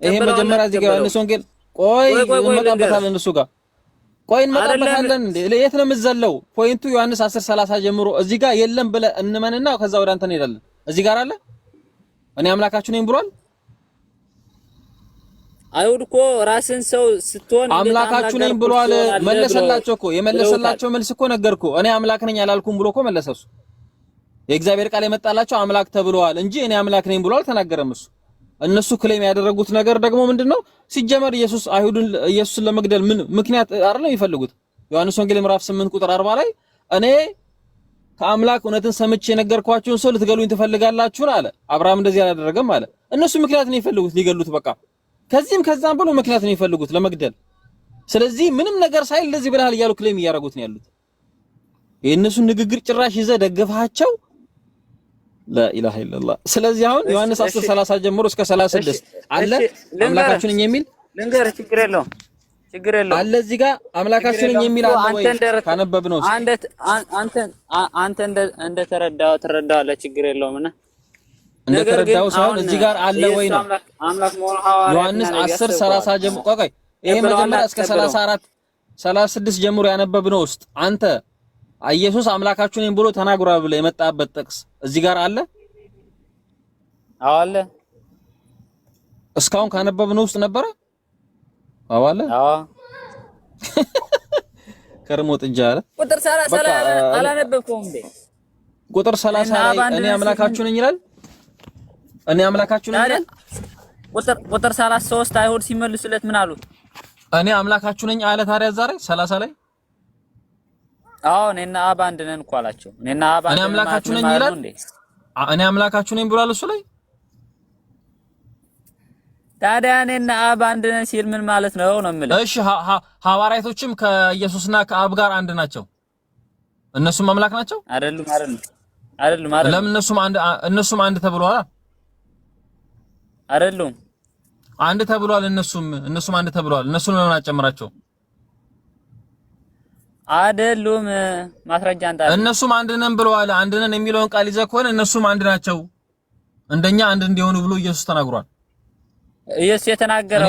ይሄ መጀመሪያ እዚህ ጋር ዮሐንስ ወንጌል እንመጣበታለን እሱ ጋር ቆይ እንመጣበታለን እንዴ? የት ነው የምትዘለው? ፖይንቱ ዮሐንስ 10:30 ጀምሮ እዚህ ጋር የለም ብለህ እንመንና ከዛ ወደ አንተ እንሄዳለን። እዚህ ጋር አለ እኔ አምላካችሁ ነኝ ብሏል። አይሁድ እኮ ራስን ሰው ስትሆን አምላካችሁ ነኝ ብሏል። መለሰላቸው እኮ የመለሰላቸው መልስ እኮ ነገርኩ። እኔ አምላክ ነኝ አላልኩም ብሎ እኮ መለሰሱ። የእግዚአብሔር ቃል የመጣላቸው አምላክ ተብለዋል እንጂ እኔ አምላክ ነኝ ብሎ አልተናገረም እሱ። እነሱ ክሌም ያደረጉት ነገር ደግሞ ምንድነው? ሲጀመር ኢየሱስን ለመግደል ምን ምክንያት አይደለም የሚፈልጉት? ዮሐንስ ወንጌል ምዕራፍ 8 ቁጥር 40 ላይ እኔ ከአምላክ እውነትን ሰምቼ የነገርኳችሁን ሰው ልትገሉኝ ትፈልጋላችሁ አለ። አብርሃም እንደዚህ አላደረገም አለ። እነሱ ምክንያት ነው የሚፈልጉት ሊገሉት። በቃ ከዚህም ከዛም ብሎ ምክንያት ነው የሚፈልጉት ለመግደል። ስለዚህ ምንም ነገር ሳይል እንደዚህ ብለሃል እያሉ ክሌም እያደረጉት ነው ያሉት። የእነሱን ንግግር ጭራሽ ይዘህ ደግፈሃቸው ላኢላሃ ኢላላህ። ስለዚህ አሁን ዮሐንስ 10:30 ጀምሮ እስከ 36 አለ አምላካችሁ ነኝ የሚል ልንገርህ፣ ችግር የለውም አለ እዚህ ጋር አምላካችሁ ነኝ የሚል አለ ወይ? ካነበብነው አንተ እንደተረዳኸው ትረዳዋለህ፣ ችግር የለውም። እና እንደተረዳኸው ሳይሆን እዚህ ጋር አለ ወይ ነው አምላክ መሆኑ ሐዋርያ ዮሐንስ 10:30 ጀምሮ ቆይ ይሄ መጀመሪያ እስከ 34 36 ጀምሮ ያነበብነው ውስጥ አንተ ኢየሱስ አምላካችሁ ነኝ ብሎ ተናግሯል ብለህ የመጣበት ጥቅስ እዚህ ጋር አለ? አዎ አለ። እስካሁን ካነበብነው ውስጥ ነበረ? አዎ አለ። አዎ ከርሞ ጥጃ አለ። ቁጥር 30 አላነበብከውም እንዴ? ቁጥር 30 ላይ እኔ አምላካችሁ ነኝ ይላል። እኔ አምላካችሁ ነኝ ይላል። ቁጥር 33 አይሁድ ሲመልሱለት ምን አሉት? እኔ አምላካችሁ ነኝ አለ። ታዲያ ዛሬ 30 ላይ አዎ እኔና አብ አንድ ነን እኮ አላቸው። እኔና አብ አንድ ነን። እኔ አምላካችሁ ነኝ ይላል። እኔ አምላካችሁ ነኝ ብሏል እሱ ላይ። ታዲያ እኔና አብ አንድ ነን ሲል ምን ማለት ነው ነው የምልህ? እሺ ሐዋርያቶችም ከኢየሱስና ከአብ ጋር አንድ ናቸው። እነሱም አምላክ ናቸው አይደሉም? ለምን እነሱም አንድ ተብለዋል? አይደሉም? አንድ ተብለዋል። እነሱም አንድ ተብለዋል። እነሱን ለምን አጨምራቸው? አይደሉም። ማስረጃ አንተ እነሱም አንድ ነን ብለዋል። አንድ ነን የሚለውን ቃል ይዘህ ከሆነ እነሱም አንድ ናቸው እንደኛ አንድ እንዲሆኑ ብሎ ኢየሱስ ተናግሯል። ኢየሱስ የተናገረው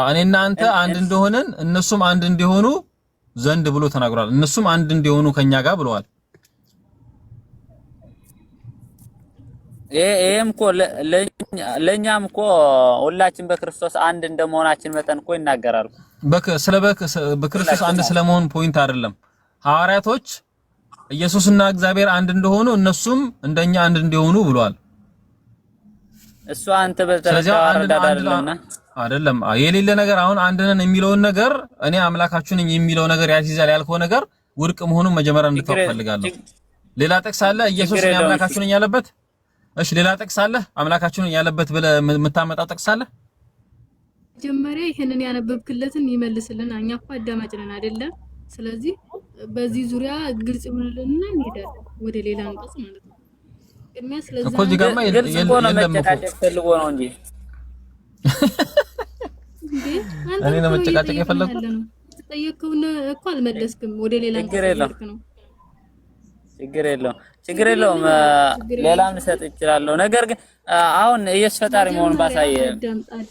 እኔና አንተ አንድ እንደሆነን እነሱም አንድ እንዲሆኑ ዘንድ ብሎ ተናግሯል። እነሱም አንድ እንዲሆኑ ከኛ ጋር ብለዋል። ይሄም እኮ ለኛም እኮ ሁላችን በክርስቶስ አንድ እንደመሆናችን መጠን እኮ ይናገራሉ። በክርስቶስ አንድ ስለመሆን ፖይንት አይደለም። ሐዋርያቶች ኢየሱስና እግዚአብሔር አንድ እንደሆኑ እነሱም እንደኛ አንድ እንዲሆኑ ብለዋል። እሱ አንተ በተረዳው አይደለም የሌለ ነገር። አሁን አንድ ነን የሚለውን ነገር እኔ አምላካችሁ ነኝ የሚለው ነገር ያስይዛል ያልከው ነገር ውድቅ መሆኑን መጀመሪያ እንድታውቅ ፈልጋለሁ። ሌላ ጥቅስ አለ ኢየሱስ እኔ አምላካችሁ ነኝ ያለበት? እሺ ሌላ ጥቅስ አለ አምላካችሁ ነኝ ያለበት ብለህ የምታመጣው ጥቅስ አለ? መጀመሪያ ይሄንን ያነበብክለትን ይመልስልን። እኛ እኮ አዳማጭ ነን አይደለም? ስለዚህ በዚህ ዙሪያ ግልጽ ይሆንልንና እንሄዳለን ወደ ሌላ አንቀጽ ማለት ነው። ቅድሚያ ስለዚህ እኮ እዚህ ጋርማ የለም መጨቃጨቅ ፈልጎ ነው እንጂ እኔ ነው መጨቃጨቅ የፈለኩት። ጠየቅከውና እኮ አልመለስክም። ወደ ሌላ አንቀጽ ነው። ችግር የለውም። ሌላም ልሰጥ እችላለሁ። ነገር ግን አሁን ኢየሱስ ፈጣሪ መሆኑን ባሳየ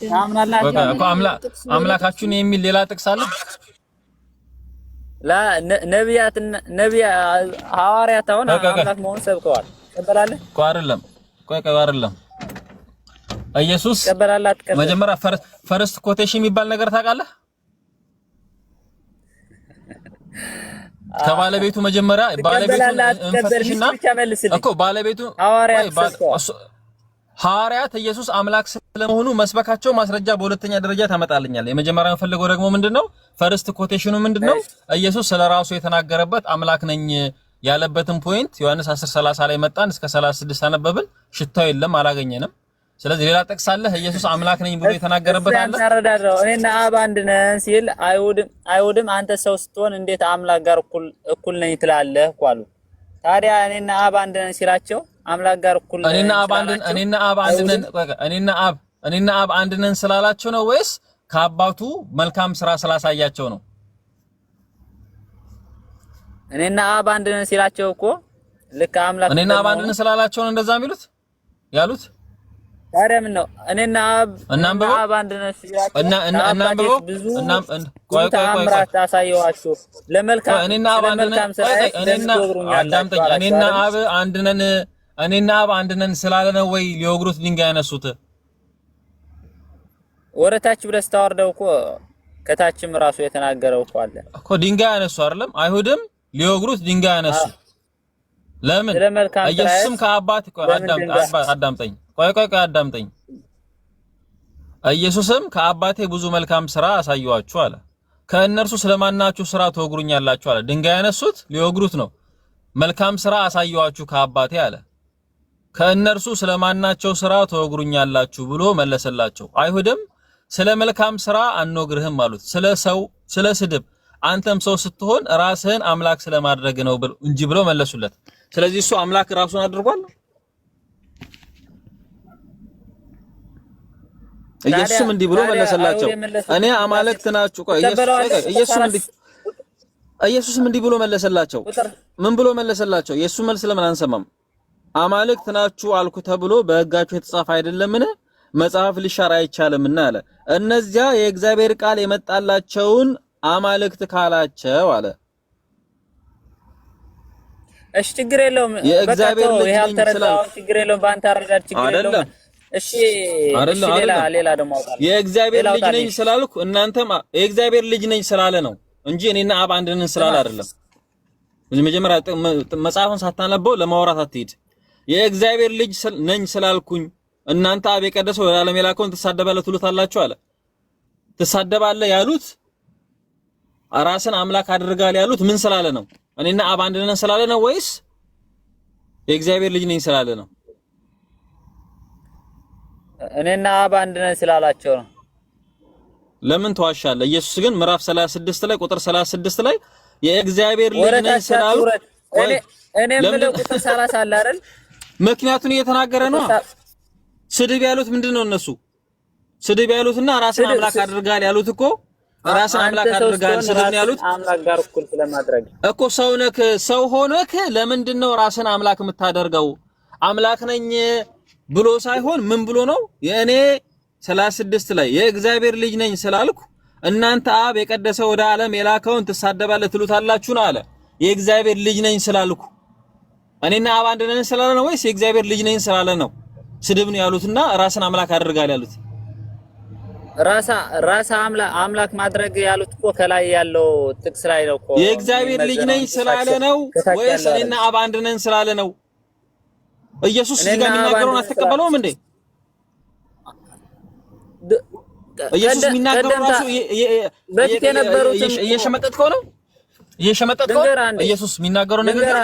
ታምናላችሁ እኮ አምላካችሁን የሚል ሌላ ጥቅስ አለ? ሐዋርያት አሁን አምላክ መሆኑን ሰብከዋል። ተቀበላለህ እኮ አይደለም? ቆይ አይደለም። ኢየሱስ መጀመሪያ ፈርስት ኮቴሽን የሚባል ነገር ታውቃለህ? ከባለቤቱ መጀመሪያ ባለቤቱ ሐዋርያት ኢየሱስ አምላክ ስለመሆኑ መስበካቸው ማስረጃ በሁለተኛ ደረጃ ታመጣልኛል። የመጀመሪያው ፈልገው ደግሞ ምንድነው ፈርስት ኮቴሽኑ ምንድነው? ኢየሱስ ስለራሱ የተናገረበት አምላክ ነኝ ያለበትን ፖይንት ዮሐንስ 10:30 ላይ መጣን እስከ 36 አነበብን። ሽታው የለም አላገኘንም። ስለዚህ ሌላ ጥቅስ አለ ኢየሱስ አምላክ ነኝ ብሎ የተናገረበት አለ? ተረዳዳው እኔና አብ አንድ ነን ሲል አይሁድም አንተ ሰው ስትሆን እንዴት አምላክ ጋር እኩል ነኝ ትላለህ እኮ አሉ። ታዲያ እኔና አብ አንድ ነን ሲላቸው አምላክ ጋር እኩል እኔና አብ አንድ ነን ስላላቸው ነው ወይስ ከአባቱ መልካም ስራ ስላሳያቸው ነው? እኔና አብ አንድ ነን ሲላቸው እኮ ልክ አምላክ እኔና አብ አንድ ነን ስላላቸው ነው እንደዛ የሚሉት ያሉት። ታዲያ ምን ነው እኔና አብ አንድ ነን ሲላችሁ እናንብበው ቆይ ታሳየዋችሁ ለመልካም እኔና አብ አንድ ነን አዳምጠኝ እኔና አብ አንድ ነን ስላለ ነው ወይ ሊወግሩት ድንጋይ ያነሱት ወረታች ብለስ ታወርደው እኮ ከታችም ራሱ የተናገረው እኮ አለ እኮ ድንጋይ ያነሱ አይደለም አይሁድም ሊወግሩት ድንጋይ ያነሱ ለምን ኢየሱስም ከአባት አዳምጠኝ ቆይ አዳምጠኝ ኢየሱስም ከአባቴ ብዙ መልካም ሥራ አሳየዋችሁ አለ ከእነርሱ ስለማናችሁ ሥራ ተወግሩኛላችሁ አለ ድንጋይ ያነሱት ሊወግሩት ነው መልካም ሥራ አሳየዋችሁ ከአባቴ አለ ከእነርሱ ስለማናቸው ሥራ ተወግሩኛላችሁ ብሎ መለሰላቸው አይሁድም ስለ መልካም ሥራ አንወግርህም አሉት ስለ ስድብ አንተም ሰው ስትሆን ራስህን አምላክ ስለማድረግ ነው እንጂ ብሎ መለሱለት ስለዚህ እሱ አምላክ ራሱን አድርጓል ኢየሱስም እንዲህ ብሎ መለሰላቸው እኔ አማልክት ናችሁ ቆይ ኢየሱስም እንዲህ ብሎ መለሰላቸው ምን ብሎ መለሰላቸው ኢየሱስ መልስ ለምን አንሰማም አማልክት ናችሁ አልኩ ተብሎ በሕጋችሁ የተጻፈ አይደለምን መጽሐፍ ሊሻር አይቻልምና አለ እነዚያ የእግዚአብሔር ቃል የመጣላቸውን አማልክት ካላቸው አለ እሺ ችግር የለውም የእግዚአብሔር ልጅ ነኝ ስላልኩ ችግር የለውም ባንተ አረዳድ ችግር የለውም እሺ ሌላ ደግሞ አውጣለሁ የእግዚአብሔር ልጅ ነኝ ስላልኩ እናንተም የእግዚአብሔር ልጅ ነኝ ስላለ ነው እንጂ እኔና አብ አንድ ነን ስላለ አይደለም መጀመሪያ መጽሐፉን ሳታነበው ለማውራት አትሄድ የእግዚአብሔር ልጅ ነኝ ስላልኩኝ እናንተ አብ የቀደሰው ለዓለም የላከውን ትሳደባለህ ትሉታላችሁ አለ ትሳደባለህ ያሉት ራስን አምላክ አድርጋል ያሉት ምን ስላለ ነው እኔና አብ አንድ ነን ስላለ ነው ወይስ የእግዚአብሔር ልጅ ነኝ ስላለ ነው እኔና አብ አንድ ነን ስላላቸው ነው ለምን ተዋሻለህ ኢየሱስ ግን ምዕራፍ 36 ላይ ቁጥር 36 ላይ የእግዚአብሔር ልጅ ነኝ ስላሉ እኔ ምለው ቁጥር 30 አለ አይደል ምክንያቱን እየተናገረ ነው ስድብ ያሉት ምንድነው እነሱ ስድብ ያሉትና ራስን አምላክ አድርጋል ያሉት እኮ ራስን አምላክ አድርጋል ስድብ ያሉት አምላክ ጋር እኩል ስለማድረግ እኮ ሰው ሆነክ ለምንድነው ራስን አምላክ የምታደርገው አምላክ ነኝ ብሎ ሳይሆን ምን ብሎ ነው የእኔ 36 ላይ የእግዚአብሔር ልጅ ነኝ ስላልኩ እናንተ አብ የቀደሰው ወደ ዓለም የላከውን ትሳደባለህ ትሉታላችሁ ነው አለ የእግዚአብሔር ልጅ ነኝ ስላልኩ እኔና አብ አንድ ነን ስላለ ነው ወይስ የእግዚአብሔር ልጅ ነኝ ስላለ ነው ስድብ ነው ያሉትና ራስን አምላክ አድርጋል ያሉት ራሳ አምላክ ማድረግ ያሉት እኮ ከላይ ያለው ጥቅስ ላይ ነው እኮ የእግዚአብሔር ልጅ ነኝ ስላለ ነው ወይስ እኔና አብ አንድ ነን ስላለ ነው ኢየሱስ እዚህ ጋር የሚናገረውን አትቀበለውም እንዴ ኢየሱስ የሚናገረው ራሱ በፊት የነበሩት እየሸመጠጥከው ነው ኢየሱስ የሚናገረው ነገር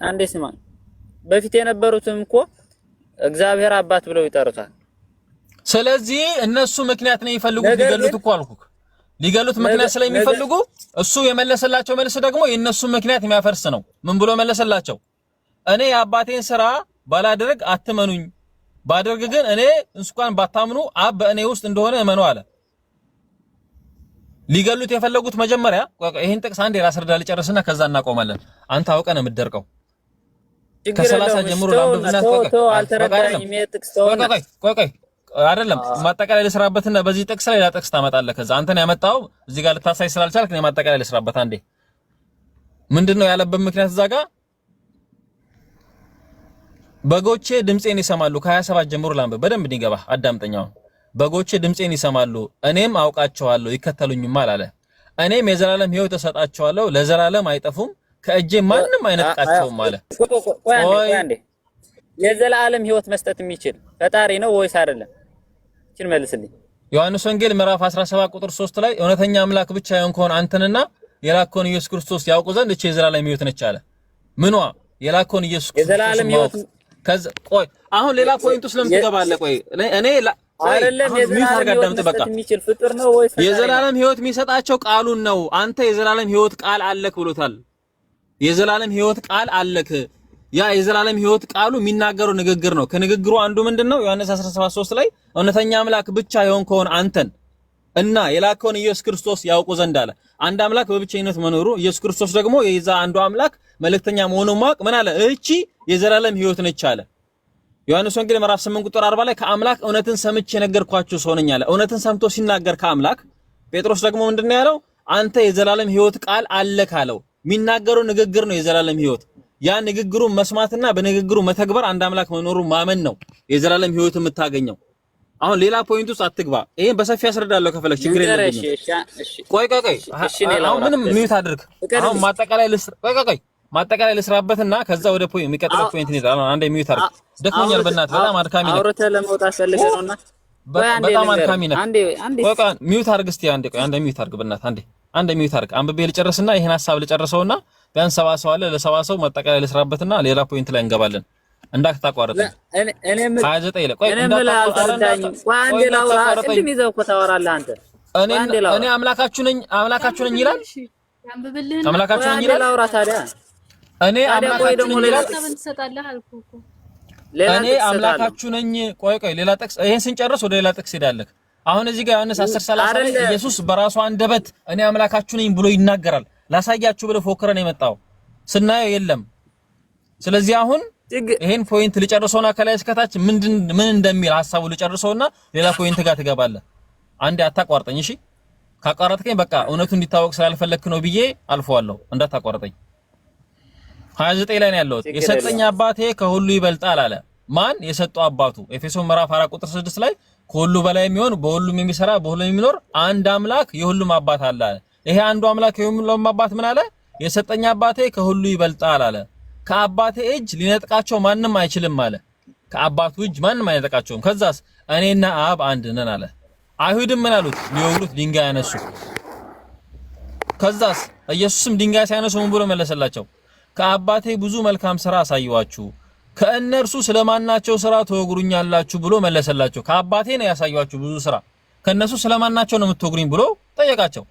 አንዴ ስማ በፊት የነበሩትም እኮ እግዚአብሔር አባት ብለው ይጠሩታል ስለዚህ እነሱ ምክንያት ነው የሚፈልጉት ሊገሉት እኮ አልኩክ ሊገሉት ምክንያት ስለሚፈልጉ እሱ የመለሰላቸው መልስ ደግሞ የነሱ ምክንያት የሚያፈርስ ነው ምን ብሎ መለሰላቸው እኔ የአባቴን ሥራ ባላደርግ አትመኑኝ ባደርግ ግን እኔ እንኳን ባታምኑ አብ በእኔ ውስጥ እንደሆነ እመኑ አለ ሊገሉት የፈለጉት መጀመሪያ ይሄን ጥቅስ አንዴ ላስረዳ ልጨርስና ከዛ እናቆማለን አንተ አውቀህ ነው የምትደርቀው ከ30 ጀምሮ ላምብና ቆይ አይደለም ማጠቃለያ ልስራበትና በዚህ ጥቅስ ላይ ጥቅስ ታመጣለህ ከዛ አንተን ያመጣው እዚህ ጋር ልታሳይ ስላልቻልክ ነው ማጠቃለያ ልስራበት አንዴ ምንድነው ያለበት ምክንያት እዛ ጋር በጎቼ ድምጼን ይሰማሉ ከ27 ጀምሮ ላምብ በደንብ እንዲገባ አዳምጠኛው በጎቼ ድምጼን ይሰማሉ እኔም አውቃቸዋለሁ ይከተሉኝማል አለ እኔም የዘላለም ሕይወት እሰጣቸዋለሁ ለዘላለም አይጠፉም ከእጄ ማንም አይነጥቃቸውም አለ ቆይ አንዴ የዘላለም ሕይወት መስጠት የሚችል ፈጣሪ ነው ወይስ አይደለም እቺን መልስልኝ ዮሐንስ ወንጌል ምዕራፍ 17 ቁጥር 3 ላይ እውነተኛ አምላክ ብቻ የሆንከውን አንተንና የላከውን ኢየሱስ ክርስቶስ ያውቁ ዘንድ እቺ የዘላለም ሕይወት ነች አለ ምንዋ የላከውን ኢየሱስ ክርስቶስ የዘላለም ሕይወት ከዛ ቆይ አሁን ሌላ ፖይንቱ ስለምትገባለህ ቆይ እኔ አይደለም የዘላለም ሕይወት መስጠት የሚችል ፍጡር ነው ወይስ የዘላለም ሕይወት የሚሰጣቸው ቃሉን ነው አንተ የዘላለም ሕይወት ቃል አለክ ብሎታል የዘላለም ሕይወት ቃል አለክ ያ የዘላለም ሕይወት ቃሉ የሚናገረው ንግግር ነው ከንግግሩ አንዱ ምንድነው ዮሐንስ 17:3 ላይ እውነተኛ አምላክ ብቻ የሆንከውን አንተን እና የላከውን ኢየሱስ ክርስቶስ ያውቁ ዘንድ አለ አንድ አምላክ በብቸኝነት መኖሩ ኢየሱስ ክርስቶስ ደግሞ የዛ አንዱ አምላክ መልእክተኛ መሆኑን ማወቅ ምን አለ እቺ የዘላለም ሕይወት ነች አለ ዮሐንስ ወንጌል ምዕራፍ 8 ቁጥር 40 ላይ ከአምላክ እውነትን ሰምቼ የነገርኳችሁ ሰው ነኝ አለ። እውነትን ሰምቶ ሲናገር ከአምላክ ጴጥሮስ ደግሞ ምንድነው ያለው? አንተ የዘላለም ሕይወት ቃል አለ ካለው የሚናገረው ንግግር ነው የዘላለም ሕይወት። ያ ንግግሩን መስማትና በንግግሩ መተግበር አንድ አምላክ መኖሩን ማመን ነው የዘላለም ሕይወት የምታገኘው። አሁን ሌላ ፖይንት ውስጥ አትግባ። ይሄን በሰፊ ያስረዳለሁ ከፈለክ ችግር የለም። ቆይ አሁን ምንም ሚውት አድርግ። አሁን ማጠቃላይ ልስራበትና ከዛ ወደ ፖይንት የሚቀጥለው ፖይንት እንሄዳለን። አንዴ ሚውት አድርግ። ደክሞኛል በእናትህ በጣም አድካሚ ነው። አውርተህ ለመውጣት ፈልገህ ነውና በጣም አድካሚ ነው። ቆይ ሚውት አድርግ እስቲ አንዴ ሚውት አድርግ በእናትህ አንዴ ሚውት አድርግ። አንብቤ ልጨርስና ይሄን ሐሳብ ልጨርሰውና ቢያንስ ሰባሰው አለ ለሰባሰው ማጠቃላይ ልስራበትና ሌላ ፖይንት ላይ እንገባለን። እንዳትታቋረጥ እኔም 29 ላይ ቆይ እንዳትታቋረጥ አንዴ ላውራ። ቅድም ይዘው እኮ ታወራለህ አንተ። እኔ አምላካችሁ ነኝ ይላል። አምላካችሁ ነኝ ይላል። ላውራ ታዲያ እኔ አምላካችሁ ነኝ ይላል። እኔ አምላካችሁ ነኝ። ቆይ ሌላ ጥቅስ ይሄን ስንጨርስ ወደ ሌላ ጥቅስ ሄዳለህ። አሁን እዚህ ጋር ዮሐንስ 10:30 ላይ ኢየሱስ በራሱ አንደበት እኔ አምላካችሁ ነኝ ብሎ ይናገራል። ላሳያችሁ ብሎ ፎክረን የመጣው ስናየው የለም። ስለዚህ አሁን ይሄን ፖይንት ልጨርሰውና ከላይ እስከታች ምን እንደሚል ሐሳቡ ልጨርሰውና ሌላ ፖይንት ጋር ትገባለህ። አንዴ አታቋርጠኝ እሺ። ካቋረጥከኝ በቃ እውነቱ እንዲታወቅ ስላልፈለክ ነው ብዬ አልፈዋለሁ። እንዳታቋርጠኝ። 29 ላይ ነው ያለው። የሰጠኝ አባቴ ከሁሉ ይበልጣል አለ። ማን? የሰጠው አባቱ። ኤፌሶን ምዕራፍ 4 ቁጥር 6 ላይ ከሁሉ በላይ የሚሆን በሁሉም የሚሰራ በሁሉም የሚኖር አንድ አምላክ የሁሉም አባት አለ አለ። ይሄ አንዱ አምላክ የሁሉም አባት ምን አለ? የሰጠኝ አባቴ ከሁሉ ይበልጣል አለ። ከአባቴ እጅ ሊነጥቃቸው ማንም አይችልም አለ። ከአባቱ እጅ ማንም አይነጥቃቸውም። ከዛስ እኔና አብ አንድ ነን አለ። አይሁድም ምን አሉት? ሊወግሩት ድንጋይ ያነሱ። ከዛስ ኢየሱስም ድንጋይ ሲያነሱ ምን ብሎ መለሰላቸው? ከአባቴ ብዙ መልካም ሥራ አሳየዋችሁ፣ ከእነርሱ ስለማናቸው ሥራ ተወግሩኛላችሁ ብሎ መለሰላቸው። ከአባቴ ነው ያሳየዋችሁ ብዙ ሥራ፣ ከእነሱ ስለማናቸው ነው የምትወግሩኝ ብሎ ጠየቃቸው።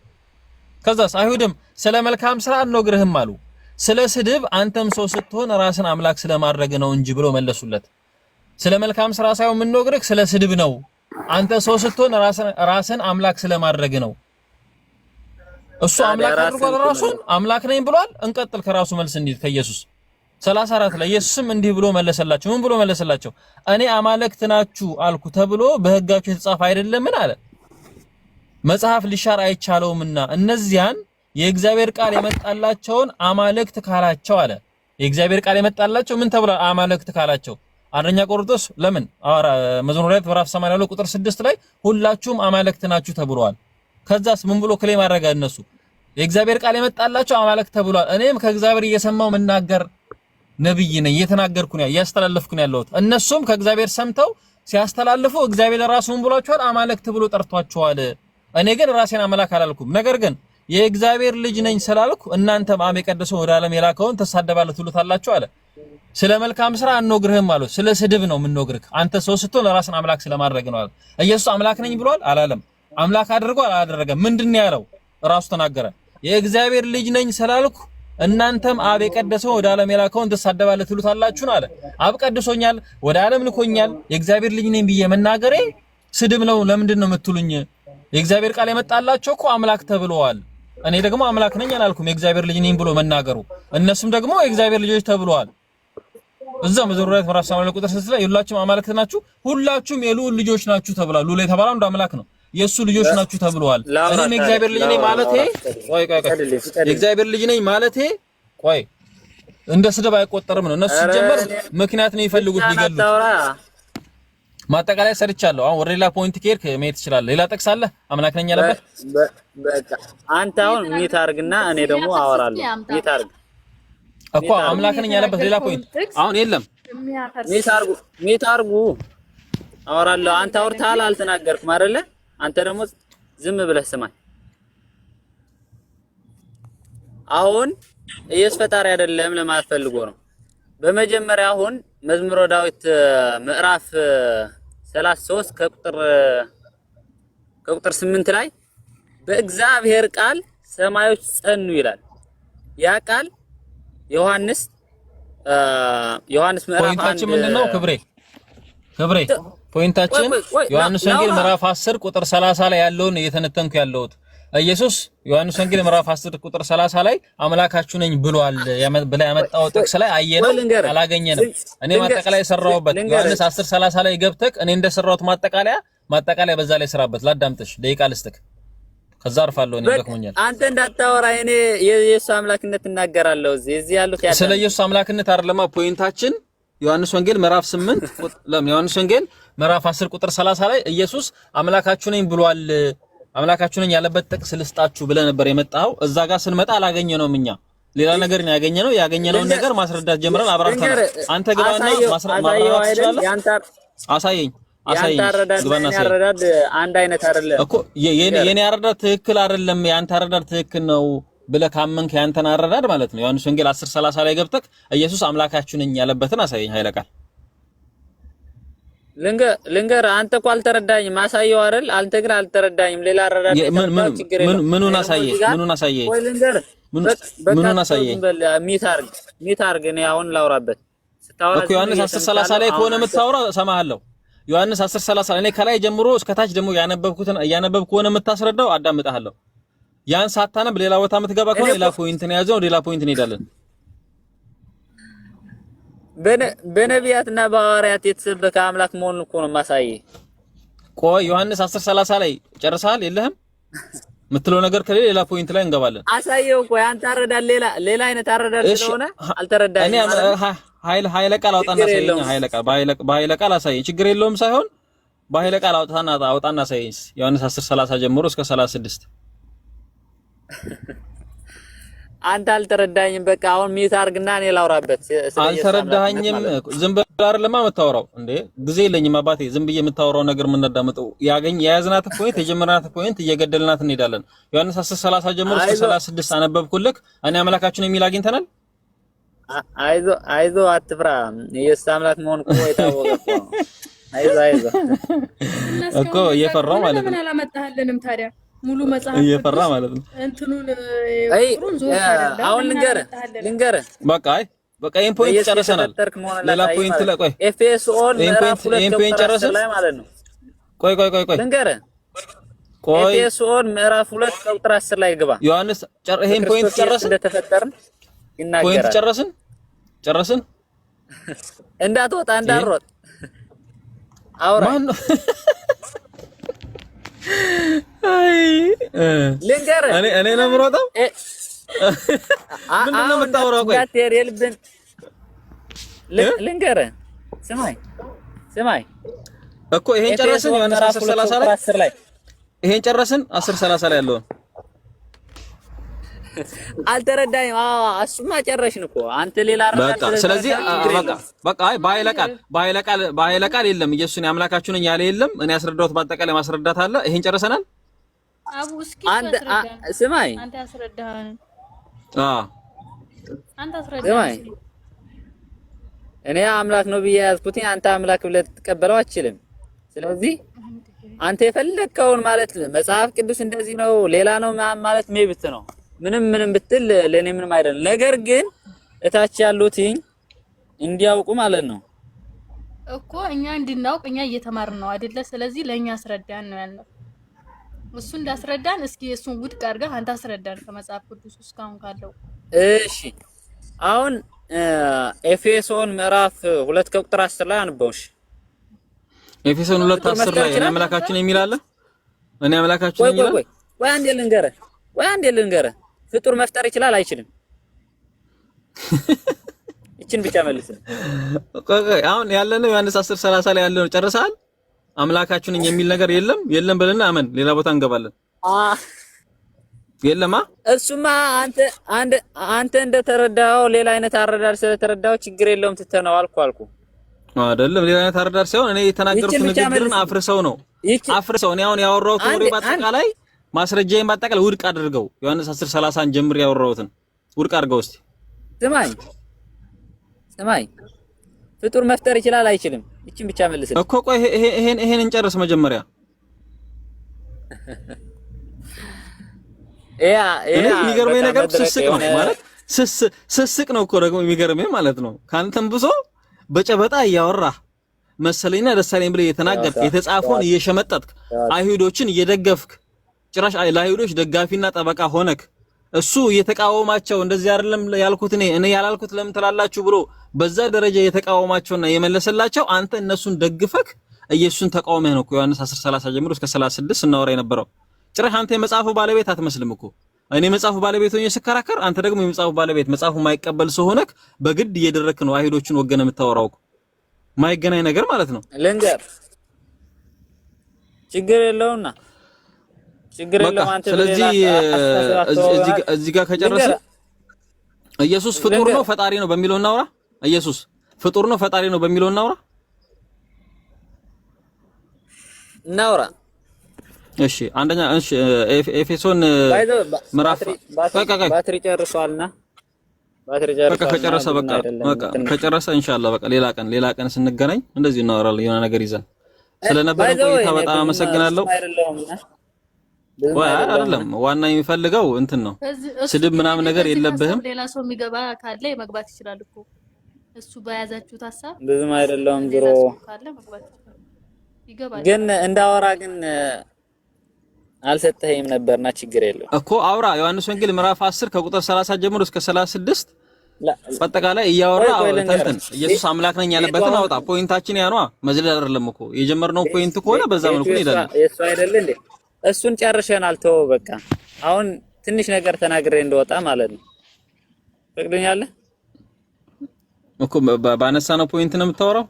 ከዛስ አይሁድም ስለ መልካም ሥራ አንወግርህም አሉ። ስለ ስድብ አንተም ሰው ስትሆን ራስን አምላክ ስለማድረግ ነው እንጂ ብሎ መለሱለት። ስለ መልካም ሥራ ሳይሆን የምንወግርህ ስለ ስድብ ነው። አንተ ሰው ስትሆን ራስን አምላክ ስለማድረግ ነው። እሱ አምላክ አድርጓል፣ ራሱን አምላክ ነኝ ብሏል። እንቀጥል ከራሱ መልስ እንዲህ ከኢየሱስ 34 ላይ ኢየሱስም እንዲህ ብሎ መለሰላቸው። ምን ብሎ መለሰላቸው? እኔ አማልክት ናችሁ አልኩ ተብሎ በሕጋችሁ የተጻፈ አይደለምን አለ። መጽሐፍ ሊሻር አይቻለውምና እነዚያን የእግዚአብሔር ቃል የመጣላቸውን አማልክት ካላቸው አለ። የእግዚአብሔር ቃል የመጣላቸው ምን ተብሏል? አማልክት ካላቸው። አንደኛ ቆሮንቶስ ለምን መዝሙር 2 ምዕራፍ 82 ቁጥር 6 ላይ ሁላችሁም አማልክት ናችሁ ተብሏል። ከዛስ ምን ብሎ ክሌም አደረገ? እነሱ የእግዚአብሔር ቃል የመጣላቸው አማልክት ተብሏል። እኔም ከእግዚአብሔር እየሰማው መናገር ነብይ ነኝ፣ እየተናገርኩ ነው፣ እያስተላለፍኩ ነው ያለሁት። እነሱም ከእግዚአብሔር ሰምተው ሲያስተላልፉ እግዚአብሔር ራሱ ምን ብሏቸዋል? አማልክት ብሎ ጠርቷቸዋል። እኔ ግን ራሴን አምላክ አላልኩም። ነገር ግን የእግዚአብሔር ልጅ ነኝ ስላልኩ እናንተም አብ የቀደሰውን ወደ ዓለም የላከውን ተሳደባላችሁ ትሉታላችሁ አለ። ስለ መልካም ሥራ አንወግርህም አለ። ስለ ስድብ ነው የምንወግርህ። አንተ ሰው ስትሆን ራስን አምላክ ስለማድረግ ነው አለ። ኢየሱስ አምላክ ነኝ ብሏል አላለም? አምላክ አድርጓል አላደረገም? ምንድነው ያለው? ራሱ ተናገረ። የእግዚአብሔር ልጅ ነኝ ስላልኩ እናንተም አብ የቀደሰውን ወደ ዓለም የላከውን ተሳደባላችሁ ትሉታላችሁ አለ። አብ ቀድሶኛል፣ ወደ ዓለም ልኮኛል። የእግዚአብሔር ልጅ ነኝ ብዬ መናገሬ ስድብ ነው ለምንድን ነው የምትሉኝ? የእግዚአብሔር ቃል የመጣላቸው እኮ አምላክ ተብለዋል። እኔ ደግሞ አምላክ ነኝ አላልኩም። የእግዚአብሔር ልጅ ነኝ ብሎ መናገሩ፣ እነሱም ደግሞ የእግዚአብሔር ልጆች ተብለዋል። እዛ መዝሙር 2 ምዕራፍ 82 ቁጥር 6 ላይ ሁላችሁም አማልክት ናችሁ፣ ሁላችሁም የልዑል ልጆች ናችሁ ተብሏል። ልዑል የተባለው አንዱ አምላክ ነው። የሱ ልጆች ናችሁ ተብለዋል። እኔም የእግዚአብሔር ልጅ ነኝ ማለቴ የእግዚአብሔር ልጅ ነኝ ማለቴ እንደ ስድብ አይቆጠርም ነው። እነሱ ሲጀመር ምክንያት ነው የሚፈልጉት ሊገሉት። ማጠቃለያ ሰርቻለሁ። አሁን ወደ ሌላ ፖይንት ከሄድክ መሄድ ትችላለህ። ሌላ ጥቅስ አለ አምላክ ነኝ ያለበት? በቃ አንተ አሁን ሚት አድርግና እኔ ደግሞ አወራለሁ። ሚት አድርግ እኮ አምላክ ነኝ ያለበት ሌላ ፖይንት አሁን የለም። ሚት አድርጉ አወራለሁ። አንተ አውርተሃል አልተናገርኩም አይደለ? አንተ ደግሞ ዝም ብለህ ስማኝ። አሁን ኢየሱስ ፈጣሪ አይደለም ለማለት ፈልጎ ነው። በመጀመሪያ አሁን መዝሙረ ዳዊት ምዕራፍ 33 ከቁጥር 8 ላይ በእግዚአብሔር ቃል ሰማዮች ጸኑ ይላል። ያ ቃል ዮሐንስ ምዕራፍ 1 ፖይንታችን ምንድነው? ክብሬ ፖይንታችን ዮሐንስ ወንጌል ምዕራፍ 10 ቁጥር 30 ላይ ያለውን እየተነተንኩ ያለሁት ኢየሱስ ዮሐንስ ወንጌል ምዕራፍ 10 ቁጥር 30 ላይ አምላካችሁ ነኝ ብሏል ብላ ያመጣው ጥቅስ ላይ አየነው አላገኘንም። እኔ ማጠቃለያ የሰራሁበት ዮሐንስ 10:30 ላይ ገብተክ እኔ እንደሰራሁት ማጠቃለያ በዛ ላይ ስራበት። ላዳምጥሽ ደቂቃ ልስጥክ፣ ከዛ አርፋለሁ። እኔ ደክሞኛል። አንተ እንዳታወራ እኔ የኢየሱስ አምላክነት እናገራለሁ። እዚህ ያሉት ያለ ስለ ኢየሱስ አምላክነት አይደለማ ፖይንታችን። ዮሐንስ ወንጌል ምዕራፍ 8 ዮሐንስ ወንጌል ምዕራፍ 10 ቁጥር 30 ላይ ኢየሱስ አምላካችሁ ነኝ ብሏል። አምላካችሁ ነኝ ያለበት ጥቅስ ልስጣችሁ ብለህ ነበር የመጣው። እዛ ጋር ስንመጣ አላገኘነውም። እኛ ሌላ ነገር ነው ያገኘነው። ያገኘነውን ነገር ማስረዳት ጀምረን አብራርተናል። አንተ ግባና ማስረዳት ትችላለህ። አሳየኝ። ግባና አሳየኝ። አንድ አይነት አይደለም እኮ የኔ አረዳድ ትክክል አይደለም፣ ያንተ አረዳድ ትክክል ነው ብለህ ካመንክ ያንተን አረዳድ ማለት ነው። ዮሐንስ ወንጌል 10:30 ላይ ገብተህ ኢየሱስ አምላካችሁ ነኝ ያለበትን አሳየኝ ኃይለ ቃል። ልንገር አንተ እኮ አልተረዳኝም። አሳየው አይደል? አንተ ግን አልተረዳኝም። ሌላ አረዳድ ችግር የለም። ምኑን አሳየኝ? ወይ ልንገር ምኑን አሳየኝ? ሚት አርግ። እኔ አሁን ላውራበት ስታወራ እኮ ዮሐንስ 10:30 ላይ ከሆነ የምታወራው እሰማሃለሁ። ዮሐንስ 10:30 እኔ ከላይ ጀምሮ እስከ ታች ደግሞ ያነበብኩ ከሆነ የምታስረዳው አዳምጣለሁ። ያን ሳታነብ ሌላ ቦታ የምትገባ ከሆነ ሌላ ፖይንት ነው ያዘው፣ ሌላ ፖይንት እንሄዳለን። በነቢያትና በሐዋርያት የተሰበከ አምላክ መሆኑን እኮ ነው ማሳየህ። ቆይ ዮሐንስ 10:30 ላይ ጨርሰሃል? የለህም የምትለው ነገር ከሌለ ሌላ ፖይንት ላይ እንገባለን። አሳየው እኮ አንተ አረዳድ ሌላ አይነት አረዳድ ስለሆነ አልተረዳኝም። እኔ ኃይለ ቃል አውጣና አሳየኝ። በኃይለ ቃል አሳየኝ፣ ችግር የለውም ሳይሆን በኃይለ ቃል አውጣና አሳየኝ። ዮሐንስ 10:30 ጀምሮ እስከ 36 አንተ አልተረዳኝም። በቃ አሁን ሚት አርግና እኔ ላውራበት። አልተረዳኸኝም። ዝም ብለህ አይደለም የምታወራው እንዴ? ጊዜ የለኝም አባቴ። ዝም ብዬ የምታወራው ነገር የምናዳምጠው የያዝናት ፖይንት የጀመርናት ፖይንት እየገደልናት እንሄዳለን። ዮሐንስ 10:30 ጀምሮ እስከ 36 አነበብኩልክ። እኔ አምላካችን የሚል አግኝተናል። አይዞ አትፍራ። ኢየሱስ አምላክ መሆን እኮ የታወቀ ነው። አይዞ እኮ እየፈራው ማለት ነው። አላመጣህልንም ታዲያ ሙሉ መጽሐፍ እየፈራ ማለት ነው። እንትኑን አሁን ልንገርህ በቃ ይሄን ፖይንት ጨርሰናል። ሌላ ፖይንት ላይ ቆይ ኤፌሶን ምዕራፍ 2 ጨረሰን ላይ ማለት ነው። ቆይ ልንገርህ ኤፌሶን ምዕራፍ 2 ቁጥር 10 ላይ ግባ። ዮሐንስ ይሄን ፖይንት ጨረስን፣ እንደተፈጠርን ይናገራል። ፖይንት ጨረስን እንዳትወጣ እንዳትሮጥ አውራ ማን ነው? አይ ልንገርህ እኔ ነው የምሮጠው። ምንድን ነው የምታወራው? ቆይ ልንገርህ ስማኝ እኮ ይሄን ጨረስን። ዮሐንስ 10:30 ላይ ይሄን ጨረስን። 10:30 ላይ ያለውን አልተረዳኝም። እሱማ ጨረስን እኮ አንተ ሌላ በቃ ስለዚህ በቃ አይ በኃይለ ቃል የለም። ኢየሱስን አምላካችሁ ነኝ ያለ የለም። እኔ ያስረዳሁት በአጠቃላይ ማስረዳት አለ። ይሄን ጨርሰናል። አቡ እስኪ ስማኝ አንተ ያስረዳህን ስማኝ እኔ አምላክ ነው ብዬ ያዝኩት አንተ አምላክ ብለህ ትቀበለው አትችልም። ስለዚህ አንተ የፈለከውን ማለት መጽሐፍ ቅዱስ እንደዚህ ነው ሌላ ነው ማለት ሜብት ነው ምንም ብትል ለኔ ምንም አይደለም። ነገር ግን እታች ያሉትኝ እንዲያውቁ ማለት ነው እኮ እኛ እንድናውቅ እኛ እየተማርን ነው አይደለ? ስለዚህ ለኛ አስረዳን ነው ያለው። እሱ እንዳስረዳን እስኪ እሱን ውድቅ አድርገህ አንተ አስረዳን ከመጽሐፍ ቅዱስ ውስጥ ካሁን ካለው። እሺ አሁን ኤፌሶን ምዕራፍ 2 ቁጥር 10 ላይ አንበውሽ። ኤፌሶን 2:10 ላይ እኔ አምላካችን የሚል አለ። እኔ አምላካችን የሚል ወይ አንዴ ልንገርህ ፍጡር መፍጠር ይችላል አይችልም? እቺን ብቻ መልስ። አሁን ያለነው ዮሐንስ 10:30 ላይ ያለነው ጨርሰሃል። አምላካችን የሚል ነገር የለም ብለና አመን ሌላ ቦታ እንገባለን። የለማ እሱማ አንተ እንደተረዳው ሌላ አይነት አረዳድ ስለተረዳው ችግር የለውም ትተነው አልኩ አይደለም። ሌላ አይነት አረዳድ ሳይሆን እኔ የተናገርኩት ንግግርን አፍርሰው እኔ አሁን ያወራሁት ወሬ በአጠቃላይ ማስረጃዬን በአጠቃላይ ውድቅ አድርገው። ዮሐንስ 10:30 ጀምር ያወራሁትን ውድቅ አድርገው። እስቲ ስማኝ ፍጡር መፍጠር ይችላል አይችልም? እቺን ብቻ መልስ እኮ። ቆይ ይሄን እንጨርስ መጀመሪያ። የሚገርመኝ ነገር ስስቅ ነው ማለት ስስቅ ነው እኮ ደግሞ የሚገርመኝ ማለት ነው። ካንተም ብሶ በጨበጣ እያወራህ መሰለኝና ደሳለኝ ብለህ የተናገርክ የተጻፈውን እየሸመጠጥክ አይሁዶችን እየደገፍክ ጭራሽ ለአይሁዶች ደጋፊና ጠበቃ ሆነክ እሱ እየተቃወማቸው እንደዚህ አይደለም ያልኩት እኔ ያላልኩት ለምን ትላላችሁ ብሎ በዛ ደረጃ የተቃወማቸውና የመለሰላቸው አንተ እነሱን ደግፈክ ኢየሱስን ተቃውመህ ነው እኮ ዮሐንስ 10:30 ጀምሮ እስከ 36 ስናወራ የነበረው። ጭራሽ አንተ የመጽሐፉ ባለቤት አትመስልም እኮ። እኔ መጽሐፉ ባለቤት ሆኜ ስከራከር አንተ ደግሞ የመጽሐፉ ባለቤት መጽሐፉ ማይቀበል ሰው ሆነክ በግድ እየደረክ ነው አይሁዶችን ወገነ የምታወራው እኮ። ማይገናኝ ነገር ማለት ነው። ልንገር ችግር የለውና ችግር የለውም። አንተ ስለዚህ እዚህ ጋር ከጨረሰ ኢየሱስ ፍጡር ነው ፈጣሪ ነው በሚለው እናውራ። ኢየሱስ ፍጡር ነው ፈጣሪ ነው በሚለው እናውራ። እሺ አንደኛ እሺ ኤፌሶን ምዕራፍ ባትሪ ጨርሷልና ከጨረሰ በቃ ከጨረሰ ኢንሻአላህ በቃ ሌላ ቀን ስንገናኝ እንደዚህ እናወራለን። የሆነ ነገር ይዘን ስለነበረ ቆይታ በጣም አመሰግናለሁ። አይደለም ዋና የሚፈልገው እንትን ነው ስድብ ምናምን ነገር የለብህም። ሌላ ሰው የሚገባ ካለ መግባት ይችላል እኮ እሱ በያዛችሁት ሐሳብ ብዙም አይደለም ድሮ ካለ መግባት ይገባል። ግን እንዳወራ ግን አልሰጠኸኝም ነበርና ችግር የለው እኮ አውራ። ዮሐንስ ወንጌል ምዕራፍ 10 ከቁጥር 30 ጀምሮ እስከ 36 በአጠቃላይ እያወራ ተንተን ኢየሱስ አምላክ ነኝ ያለበትን አውጣ። ፖይንታችን ያ ነው መዝለል አይደለም እኮ የጀመርነው ፖይንት ከሆነ በዛ መልኩ እንሄዳለን። እሱ አይደለ እንዴ እሱን ጨርሸናል። ተው በቃ አሁን ትንሽ ነገር ተናግሬ እንደወጣ ማለት ነው። ፈቅደኛለህ እኮ ባነሳነው ፖይንት ነው የምታወራው።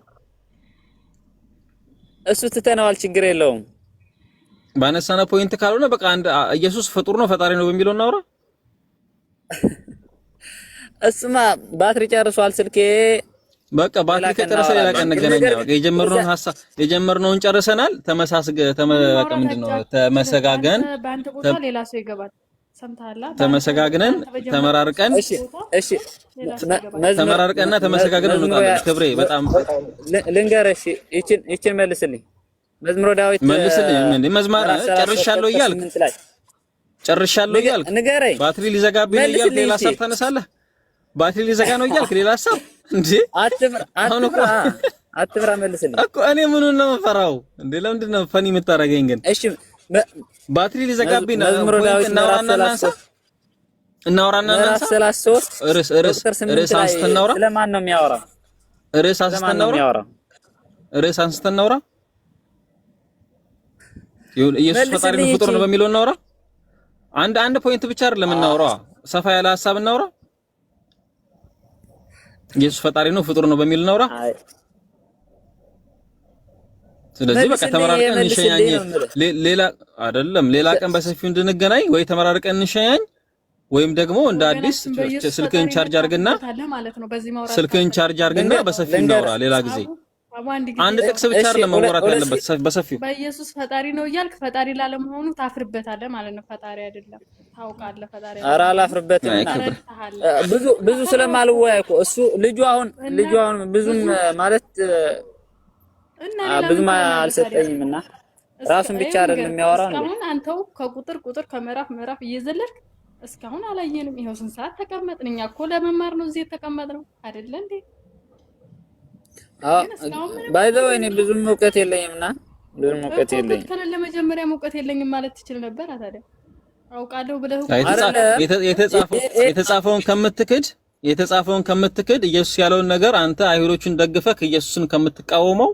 እሱ ትተነዋል፣ ችግር የለውም። ባነሳነው ፖይንት ካልሆነ በቃ አንድ ኢየሱስ ፍጡር ነው ፈጣሪ ነው በሚለው እናውራ። እሱማ ባትሪ ጨርሷል ስልኬ። በቃ ባትሪ ከጨረሰ ሌላ ቀን እንገናኛለን። በቃ የጀመርነውን ሐሳብ የጀመርነውን ጨርሰናል። በቃ ምንድነው ተመሰጋገን በአንተ ቦታ ሌላ ሰው ይገባል። ሰምተሃል? ተመሰጋግነን ተመራርቀን ተመራርቀንና ተመሰጋግነን እንወጣለን። ክብሬ በጣም ልንገርሽ ይችን መልስልኝ። መዝሙረ ዳዊት መልስልኝ። ምን መዝማር ጨርሻለሁ እያልክ ንገረኝ። ባትሪ ሊዘጋብኝ ነው እያልክ ሌላ ሐሳብ ታነሳለህ። ባትሪ ሊዘጋ ነው እያልክ ሌላ ሐሳብ እንዴ? አትፍራ መልስልኝ እኮ እኔ ምኑን ነው የምፈራው እንዴ? ለምንድን ነው ፈኒ የምታረገኝ ግን? እሺ ባትሪ ሊዘጋብኝ ነው። እናውራና እናንሳ። ርዕስ አንስተን እናውራ። ስለማን ነው የሚያወራው? ርዕስ አንስተን እናውራ። ኢየሱስ ፈጣሪ ነው ፍጡር ነው በሚለው እናውራ። አንድ ፖይንት ብቻ አይደለም እናውራው፣ ሰፋ ያለ ሐሳብ እናውራ። ኢየሱስ ፈጣሪ ነው ፍጡር ነው በሚል እናውራ። ስለዚህ በቃ ተመራርቀን እንሸኛኝ። ሌላ አይደለም ሌላ ቀን በሰፊው እንድንገናኝ ወይ ተመራርቀን እንሸኛኝ ወይም ደግሞ እንደ አዲስ ስልክን ቻርጅ አድርግና በሰፊው እናውራ ሌላ ጊዜ። አንድ ጥቅስ ብቻ አይደለም መወራት ያለበት በሰፊው። በኢየሱስ ፈጣሪ ነው እያልክ ፈጣሪ ላለመሆኑ ታፍርበታለህ ማለት ነው። ፈጣሪ አይደለም ታውቃለህ። ፈጣሪ ኧረ አላፍርበትም። ብዙ ስለማልወያይ እኮ እሱ ልጁ አሁን ብዙም ማለት ብዙም አልሰጠኝምና ራሱን ብቻ አይደለም የሚያወራው ነው። አሁን አንተው ከቁጥር ከምዕራፍ እየዘለልክ እስካሁን አላየንም። ይሄው ስንት ሰዓት ተቀመጥን? እኛ እኮ ለመማር ነው እዚህ የተቀመጥነው አይደለ እንዴ? ባይ ዘ ወይ እኔ ብዙም እውቀት የለኝምና ብዙም እውቀት የለኝም። ከሌለ መጀመሪያ እውቀት የለኝም ማለት ትችል ነበር። ታዲያ አውቃለሁ ብለህ የተጻፈውን ከምትክድ ኢየሱስ ያለውን ነገር አንተ አይሁዶችን ደግፈህ ኢየሱስን ከምትቃወመው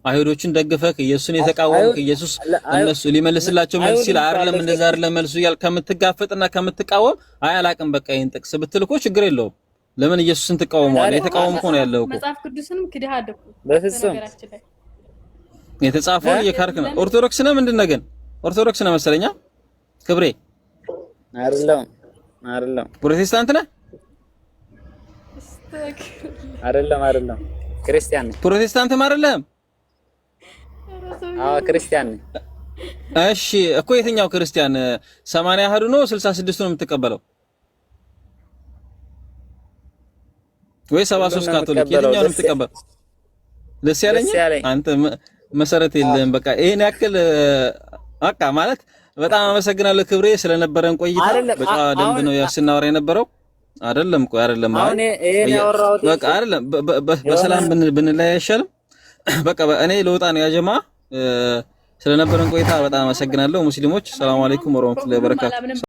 አይሁዶችን ደግፈህ ኢየሱስን የተቃወምክ ኢየሱስ እነሱ ሊመልስላቸው መልስ ሲል አይደለም እንደዛ አይደለም መልሱ እያልክ ከምትጋፈጥና ከምትቃወም አላቅም በቃ ይሄን ጥቅስ ብትል እኮ ችግር የለውም። ለምን ኢየሱስን ትቃወማለህ? የተቃወምኩ ነው ያለው እኮ መጽሐፍ ቅዱስንም ክደህ አደኩ በፍጹም የተጻፈውን የካርክ ነው። ኦርቶዶክስ ነው ምንድን ነው ግን? ኦርቶዶክስ ነው መሰለኛ ክብሬ አይደለም ፕሮቴስታንት ነህ? አይደለም ክርስቲያን ነኝ። ፕሮቴስታንትም አይደለም? አዎ ክርስቲያን ነኝ። እሺ እኮ የትኛው ክርስቲያን 80 አህዱ ነው 66 ነው የምትቀበለው ወይ 73 ካቶሊክ የትኛው ነው የምትቀበለው? ደስ ያለኝ አንተ መሰረት የለህም። በቃ ይሄን ያክል በቃ ማለት በጣም አመሰግናለሁ ክብሬ ስለነበረን ቆይታ። በቃ ደንብ ነው ያስናወራ የነበረው አይደለም? ቆይ አይደለም አሁን ይሄን ያወራሁት በቃ አይደለም በሰላም ብንለያይ አይሻልም? በቃ እኔ ልወጣ ነው ያጀማ ስለነበረን ቆይታ በጣም አመሰግናለሁ። ሙስሊሞች ሰላም አለይኩም ወራህመቱላሂ ወበረካቱ።